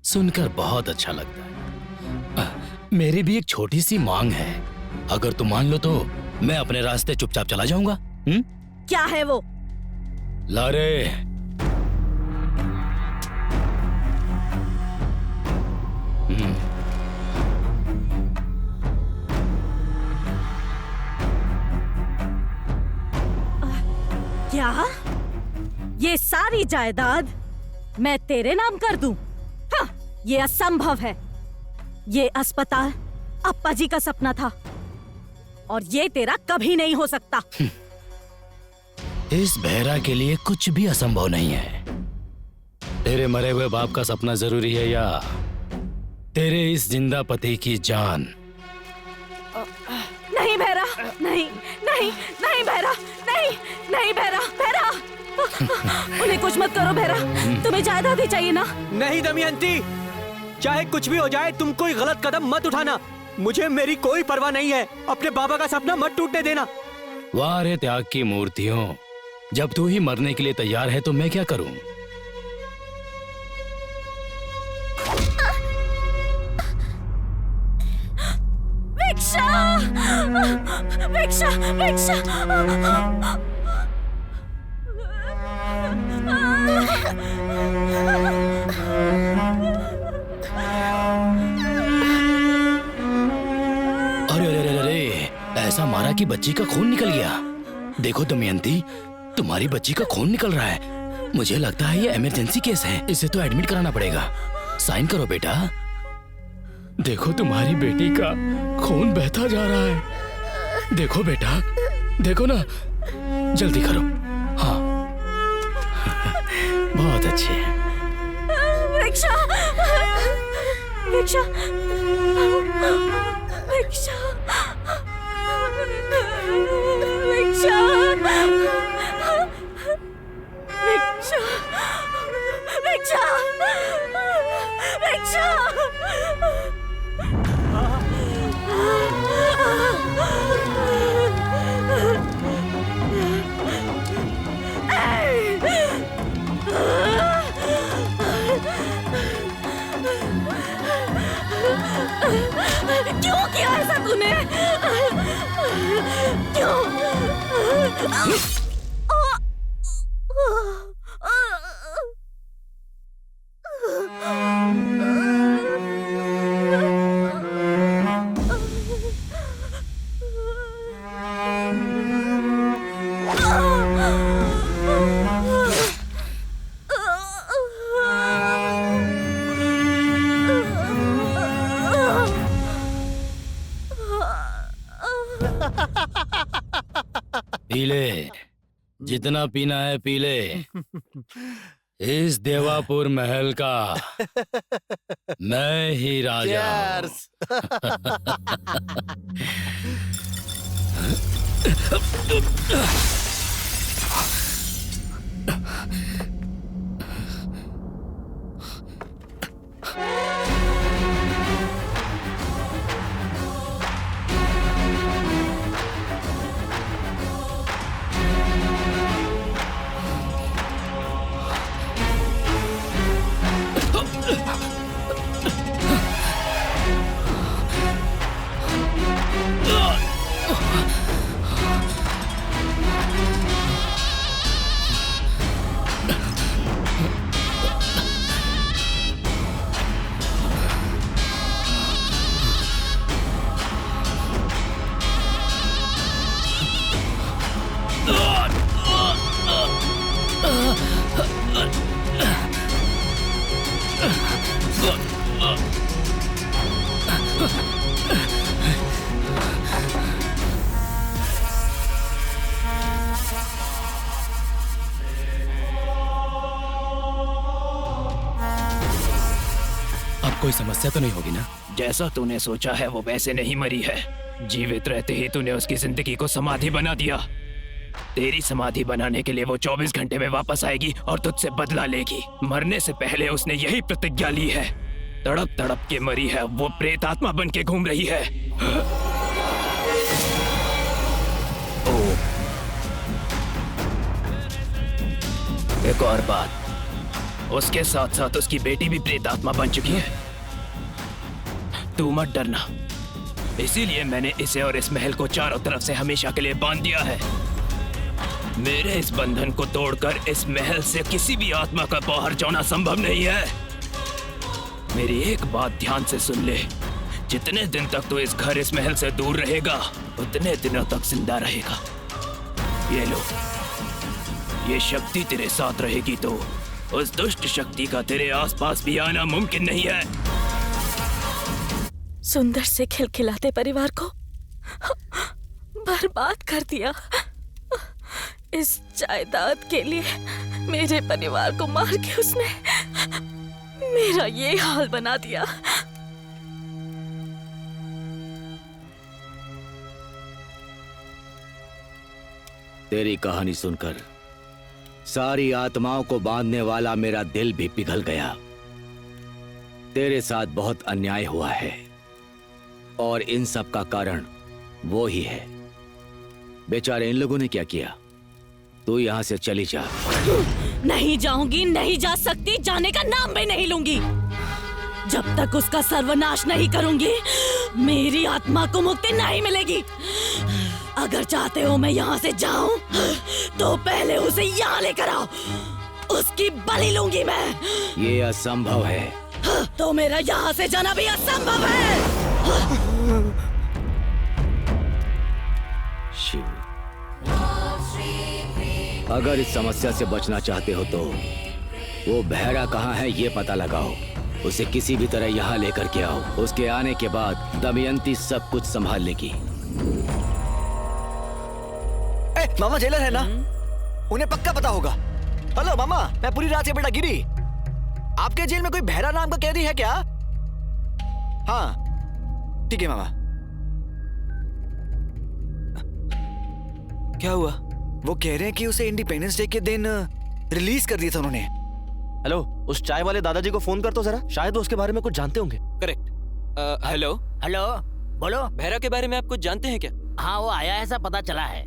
सुनकर बहुत अच्छा लगता है। मेरी भी एक छोटी सी मांग है, अगर तुम मान लो तो मैं अपने रास्ते चुपचाप चला जाऊंगा। क्या है वो? लारे, क्या? ये सारी जायदाद मैं तेरे नाम कर दूं? हाँ, ये असंभव है। ये अस्पताल अप्पा जी का सपना था और ये तेरा कभी नहीं हो सकता। इस बहरा के लिए कुछ भी असंभव नहीं है। तेरे मरे हुए बाप का सपना जरूरी है या तेरे इस जिंदा पति की जान? नहीं भैरा, नहीं नहीं नहीं भैरा, नहीं नहीं भैरा, भैरा उन्हें कुछ मत करो भैरा, तुम्हें जायदाद ही चाहिए ना? नहीं दमयंती, चाहे कुछ भी हो जाए तुम कोई गलत कदम मत उठाना। मुझे मेरी कोई परवाह नहीं है, अपने बाबा का सपना मत टूटने देना। वाह रे त्याग की मूर्तियों, जब तू ही मरने के लिए तैयार है तो मैं क्या करूं? भिक्षा, भिक्षा, भिक्षा। अरे अरे अरे अरे, ऐसा मारा कि बच्ची का खून निकल गया। देखो दमयंती, तुम्हारी बच्ची का खून निकल रहा है। मुझे लगता है ये इमरजेंसी केस है, इसे तो एडमिट कराना पड़ेगा। साइन करो बेटा। देखो तुम्हारी बेटी का खून बहता जा रहा है। देखो बेटा, देखो ना, जल्दी करो। हाँ, बहुत अच्छे। भिक्षा, भिक्षा, भिक्षा, भिक्षा, भिक्षा, भिक्षा, भिक्षा। क्यों किया ऐसा तूने? क्यों? पी ले, जितना पीना है पी ले। इस देवापुर महल का मैं ही राजा कोई समस्या तो नहीं होगी ना? जैसा तूने सोचा है वो वैसे नहीं मरी है। जीवित रहते ही तूने उसकी जिंदगी को समाधि बना दिया। तेरी समाधि बनाने के लिए वो 24 घंटे में वापस आएगी और तुझसे बदला लेगी। मरने से पहले उसने यही प्रतिज्ञा ली है। तड़प तड़प के मरी है, वो प्रेत आत्मा बन के घूम रही है। एक और बात, उसके साथ साथ उसकी बेटी भी प्रेत आत्मा बन चुकी है। तू मत डरना, इसीलिए मैंने इसे और इस महल को चारों तरफ से हमेशा के लिए बांध दिया है। मेरे इस बंधन को तोड़कर इस महल से किसी भी आत्मा का बाहर जाना संभव नहीं है। मेरी एक बात ध्यान से सुन ले, जितने दिन तक तू इस घर इस महल से दूर रहेगा उतने दिनों तक जिंदा रहेगा। ये लो, ये शक्ति तेरे साथ रहेगी तो उस दुष्ट शक्ति का तेरे आसपास भी आना मुमकिन नहीं है। सुंदर से खिलखिलाते परिवार को बर्बाद कर दिया। इस जायदाद के लिए मेरे परिवार को मार के उसने मेरा ये हाल बना दिया। तेरी कहानी सुनकर सारी आत्माओं को बांधने वाला मेरा दिल भी पिघल गया। तेरे साथ बहुत अन्याय हुआ है और इन सब का कारण वो ही है। बेचारे इन लोगों ने क्या किया? तू यहाँ से चली जा। नहीं जाऊंगी, नहीं जा सकती, जाने का नाम भी नहीं लूंगी। जब तक उसका सर्वनाश नहीं करूंगी मेरी आत्मा को मुक्ति नहीं मिलेगी। अगर चाहते हो मैं यहाँ से जाऊं तो पहले उसे यहाँ लेकर आओ, उसकी बलि लूंगी मैं। ये असंभव है। तो मेरा यहाँ से जाना भी असंभव है। शिव, अगर इस समस्या से बचना चाहते हो तो वो बहरा कहाँ है ये पता लगाओ। उसे किसी भी तरह यहाँ लेकर के आओ। उसके आने के बाद दमयंती सब कुछ संभाल लेगी। मामा जेलर है ना, उन्हें पक्का पता होगा। हेलो मामा, मैं पूरी रात से बेटा गिरी। आपके जेल में कोई बहरा नाम का कैदी है क्या? हाँ ठीक है मामा। क्या हुआ? वो कह रहे हैं कि उसे इंडिपेंडेंस डे के दिन रिलीज कर दिया था उन्होंने। हेलो, उस चाय वाले दादाजी को फोन कर तो जरा, शायद वो उसके बारे में कुछ जानते होंगे। करेक्ट। हेलो हेलो, बोलो। बहरा के बारे में आप कुछ जानते हैं क्या? हाँ, वो आया ऐसा पता चला है।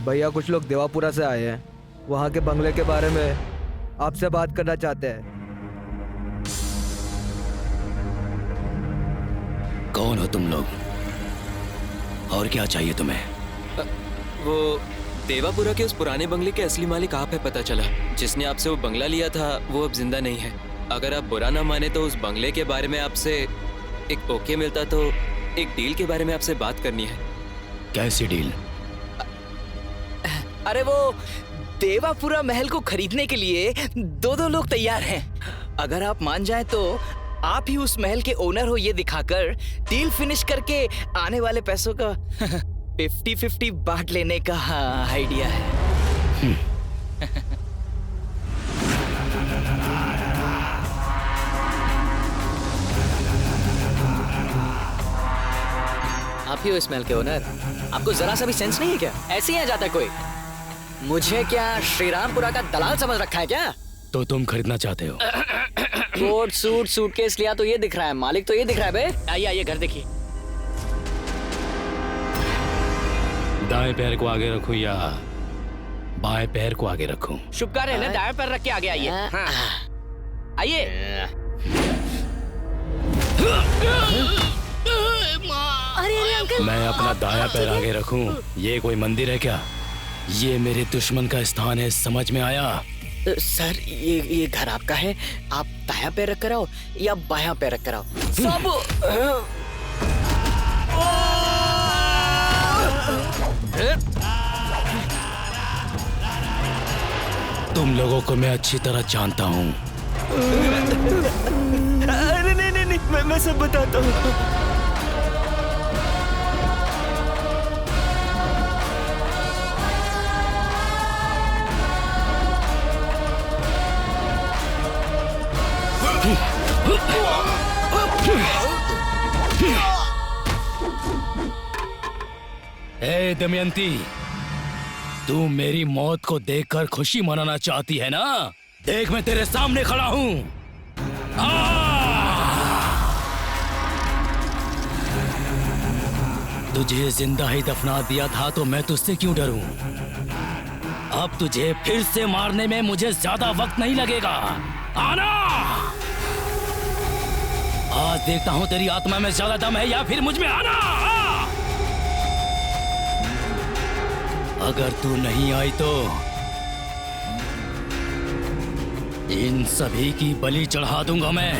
भैया कुछ लोग देवापुरा से आए हैं, वहाँ के बंगले के बारे में आपसे बात करना चाहते हैं। कौन हो तुम लोग और क्या चाहिए तुम्हें? वो देवापुरा के उस पुराने बंगले के असली मालिक आप है, पता चला। जिसने आपसे वो बंगला लिया था वो अब जिंदा नहीं है। अगर आप बुरा ना माने तो उस बंगले के बारे में आपसे एक ओके मिलता तो एक डील के बारे में आपसे बात करनी है। कैसी डील? अरे वो देवापुरा महल को खरीदने के लिए दो लोग तैयार हैं। अगर आप मान जाएं तो आप ही उस महल के ओनर हो, ये दिखाकर डील फिनिश करके आने वाले पैसों का 50-50 बांट लेने का आइडिया है। आप ही हो इस महल के ओनर? आपको जरा सा भी सेंस नहीं है क्या? ऐसे ही आ जाता है कोई? मुझे क्या श्रीरामपुरा का दलाल समझ रखा है क्या? तो तुम खरीदना चाहते हो? कोट सूट सूटकेस लिया तो ये दिख रहा है, मालिक तो ये दिख रहा है बे। आइए आइए घर देखिए। दाएं पैर को आगे रखूं या बाएं पैर को आगे रखूं? शुभ कार्य है ना, दाएं पैर रख के आगे आइए। हाँ। आइए। अरे अरे अंकल, मैं अपना दायां पैर आगे रखूं? ये कोई मंदिर है क्या? ये मेरे दुश्मन का स्थान है, समझ में आया? सर ये घर आपका है, आप दायां पैर रख कर आओ या बायां पैर रख कर आओ। सब तुम लोगों को मैं अच्छी तरह जानता हूँ। अरे नहीं, मैं सब बताता हूँ। ए दमयंती, तू मेरी मौत को देखकर खुशी मनाना चाहती है ना? देख मैं तेरे सामने खड़ा हूँ। तुझे जिंदा ही दफना दिया था तो मैं तुझसे क्यों डरूं? अब तुझे फिर से मारने में मुझे ज्यादा वक्त नहीं लगेगा। आना! आज देखता हूं तेरी आत्मा में ज्यादा दम है या फिर मुझ में। आना! अगर तू नहीं आई तो इन सभी की बलि चढ़ा दूंगा मैं।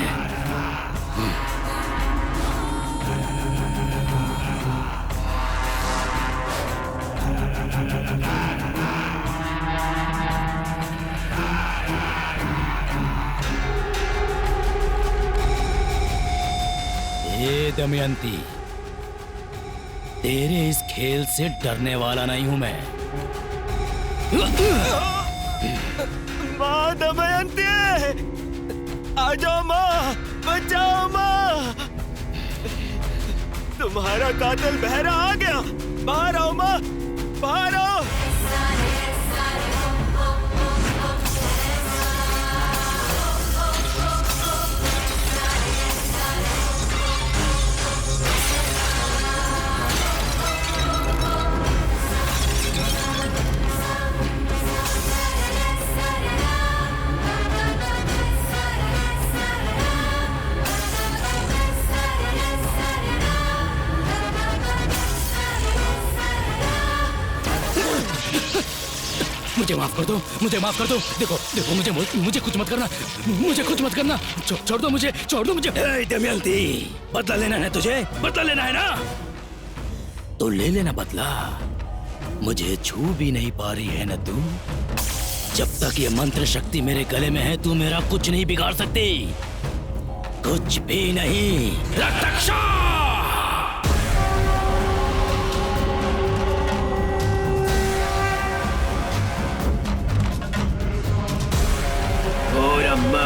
ये दमयंती, तेरे इस खेल से डरने वाला नहीं हूं मैं। माँ दमयंती, आ जाओ माँ, बचाओ माँ। तुम्हारा कातिल बहरा आ गया। बाहर आओ माँ, बाहर आओ। मुझे माफ कर दो, मुझे माफ कर दो। देखो देखो, मुझे कुछ मत करना, मुझे कुछ मत करना। छोड़ दो मुझे, छोड़ दो मुझे। दमयंती, बदला लेना है तुझे? बदला लेना है ना? तो ले लेना बदला। मुझे छू भी नहीं पा रही है ना तू? जब तक ये मंत्र शक्ति मेरे गले में है तू मेरा कुछ नहीं बिगाड़ सकती, कुछ भी नहीं। रक्तक्षा!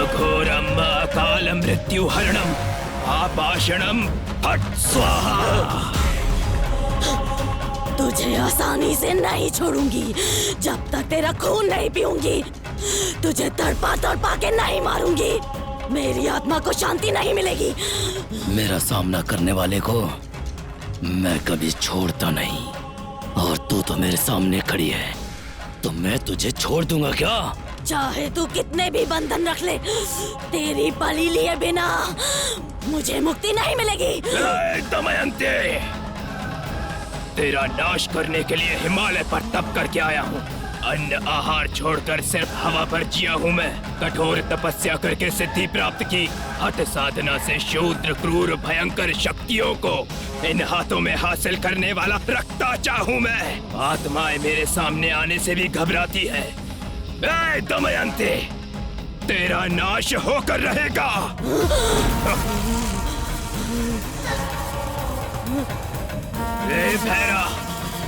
घोरम काल मृत्यु हरणम आपाषणम फट स्वाहा। तुझे आसानी से नहीं छोड़ूंगी जब तक तेरा खून नहीं पीऊंगी। तुझे तड़पा तड़पा के नहीं मारूंगी, मेरी आत्मा को शांति नहीं मिलेगी। मेरा सामना करने वाले को मैं कभी छोड़ता नहीं। और तू तो मेरे सामने खड़ी है, तो मैं तुझे छोड़ दूंगा क्या? चाहे तू कितने भी बंधन रख ले, तेरी बलि लिए बिना मुझे मुक्ति नहीं मिलेगी। दमयंती, तेरा नाश करने के लिए हिमालय पर तप करके आया हूँ। अन्न आहार छोड़कर सिर्फ हवा पर जिया हूँ मैं। कठोर तपस्या करके सिद्धि प्राप्त की। हठ साधना से शूद्र क्रूर भयंकर शक्तियों को इन हाथों में हासिल करने वाला रक्ताचा हूँ मैं। आत्माएं मेरे सामने आने से भी घबराती है। ए दमयंती, तेरा नाश होकर रहेगा। ए भैरा,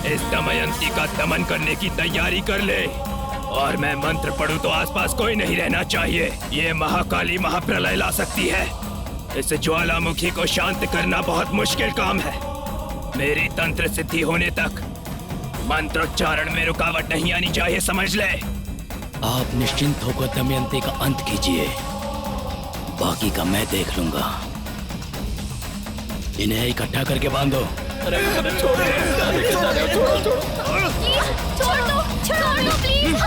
इस दमयंती का दमन करने की तैयारी कर ले, और मैं मंत्र पढ़ूं तो आसपास कोई नहीं रहना चाहिए। ये महाकाली महाप्रलय ला सकती है। इस ज्वालामुखी को शांत करना बहुत मुश्किल काम है। मेरी तंत्र सिद्धि होने तक मंत्रोच्चारण में रुकावट नहीं आनी चाहिए, समझ ले। आप निश्चिंत होकर दमयंती का अंत कीजिए, बाकी का मैं देख लूंगा। इन्हें इकट्ठा करके बांधो। छोड़ दो प्लीज।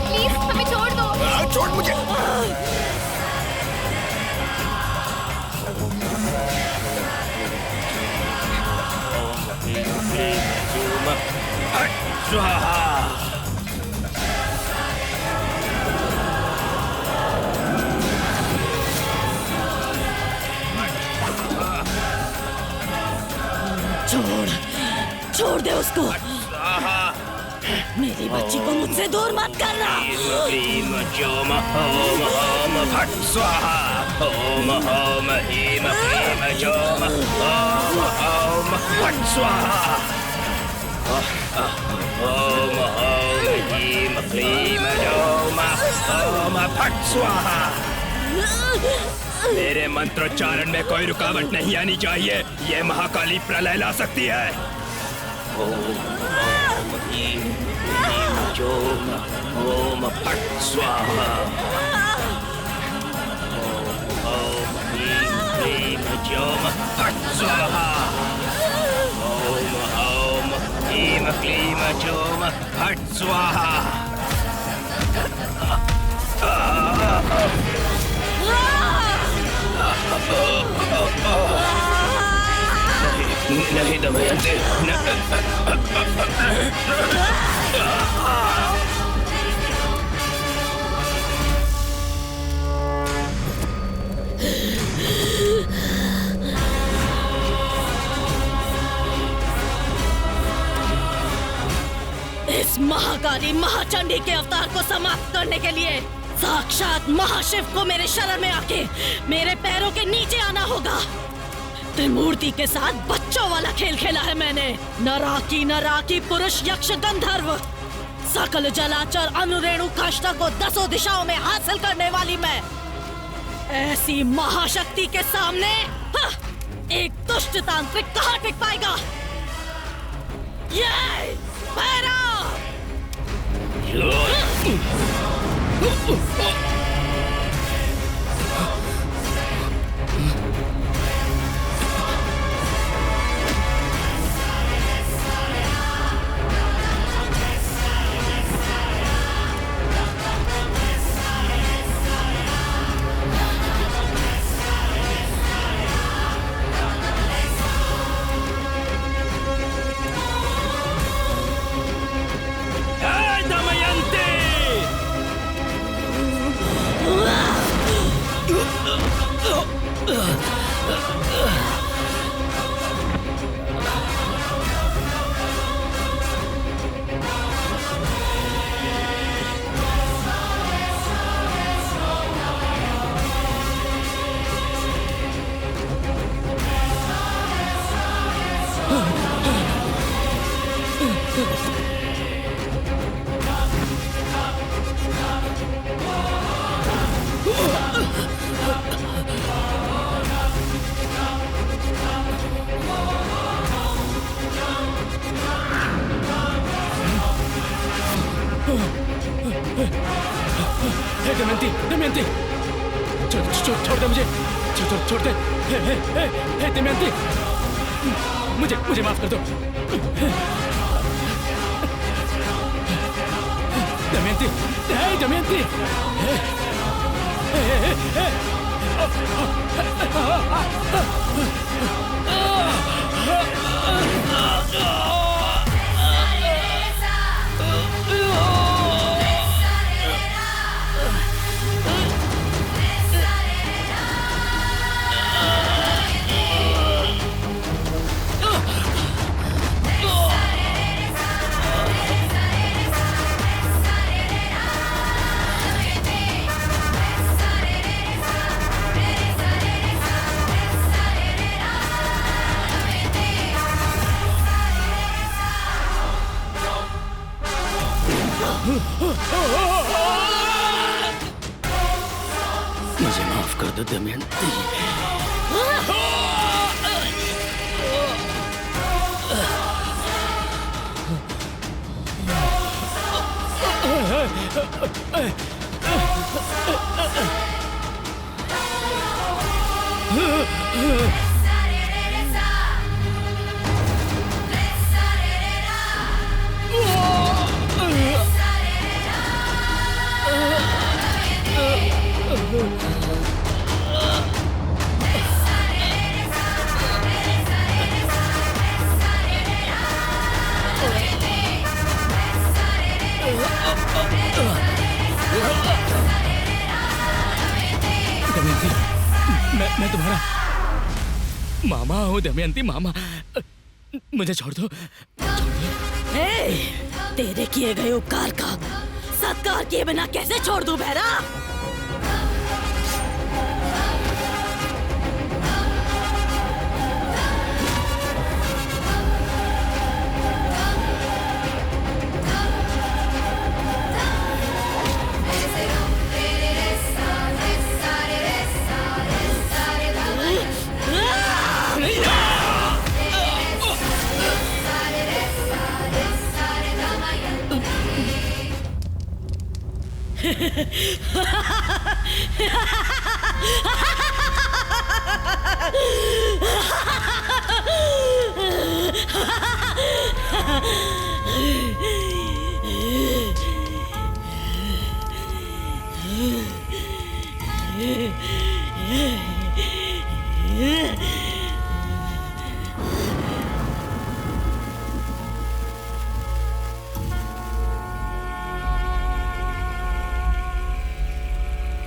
प्लीज हमें छोड़ दो। छोड़ मुझे। छोड़ दे उसको। मेरी बच्ची को मुझसे दूर मत करना। मेरे मंत्रोच्चारण में कोई रुकावट नहीं आनी चाहिए। ये महाकाली प्रलय ला सकती है। ओम फट स्वाहा। ओम ह्रीं क्लीं फट स्वाहा। ओम ह्रीं क्लीं फट स्वाहा। नहीं दमयंती, इस महाकाली महाचंडी के अवतार को समाप्त करने के लिए साक्षात महाशिव को मेरे शरण में आके मेरे पैरों के नीचे आना होगा। त्रिमूर्ति के साथ बच्चों वाला खेल खेला है मैंने। नराकी पुरुष यक्ष गंधर्व सकल जलाचर अनुरेणु काष्ठा को 10 दिशाओं में हासिल करने वाली मैं, ऐसी महाशक्ति के सामने एक दुष्ट तांत्रिक कहाँ टिक पाएगा। ये भैरव! हे दमयंती, दमयंती, छोड़ दे मुझे, छोड़ दे। हे दमयंती, मुझे माफ कर दो। दमयंती, हे दमयंती, मुझे माफ कर दो दमयंती। दमयंती, मैं तुम्हारा मामा हूँ दमयंती, मामा। मुझे छोड़ दो। तेरे किए गए उपकार का सत्कार किए बिना कैसे छोड़ दूं बहरा?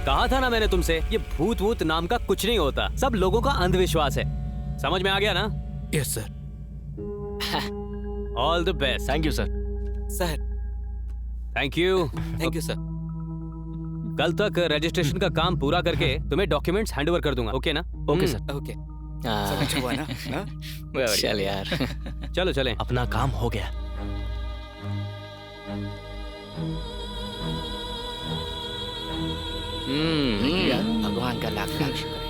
कहा था ना मैंने तुमसे, ये भूत वूत नाम का कुछ नहीं होता, सब लोगों का अंधविश्वास है। समझ में आ गया ना? Yes sir. All the best. Thank you sir. Sir thank you sir. कल तक रजिस्ट्रेशन का काम पूरा करके तुम्हें डॉक्यूमेंट्स हैंडओवर कर दूंगा, ओके ना? Okay sir. ओके। समझ हुआ ना? चल यार। चलो चलें। अपना काम हो गया। भगवान का लाख लाख शुक्र है।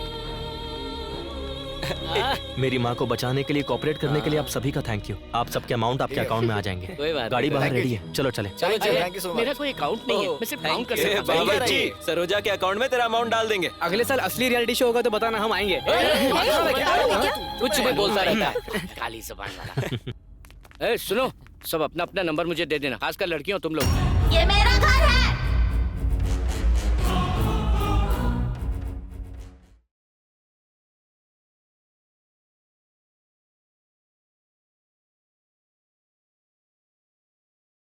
मेरी माँ को बचाने के लिए, कोऑपरेट करने के लिए आप सभी का थैंक यू। आप सबके अमाउंट आपके अकाउंट में आ जाएंगे। कोई बात गाड़ी नहीं। बाहर Thank you रेडी है, चलो चले। चलो मेरा कोई अकाउंट नहीं है, मैं सिर्फ काउंट कर सकता हूँ। बाबा जी, सरोजा के अकाउंट में तेरा अमाउंट डाल देंगे। अगले साल असली रियलिटी शो होगा तो बताना, हम आएंगे। कुछ भी बोलता रहता है, काली ज़बान वाला। ए, सुनो, सब अपना अपना नंबर मुझे दे देना, खासकर लड़कियों तुम लोग। ये मेरा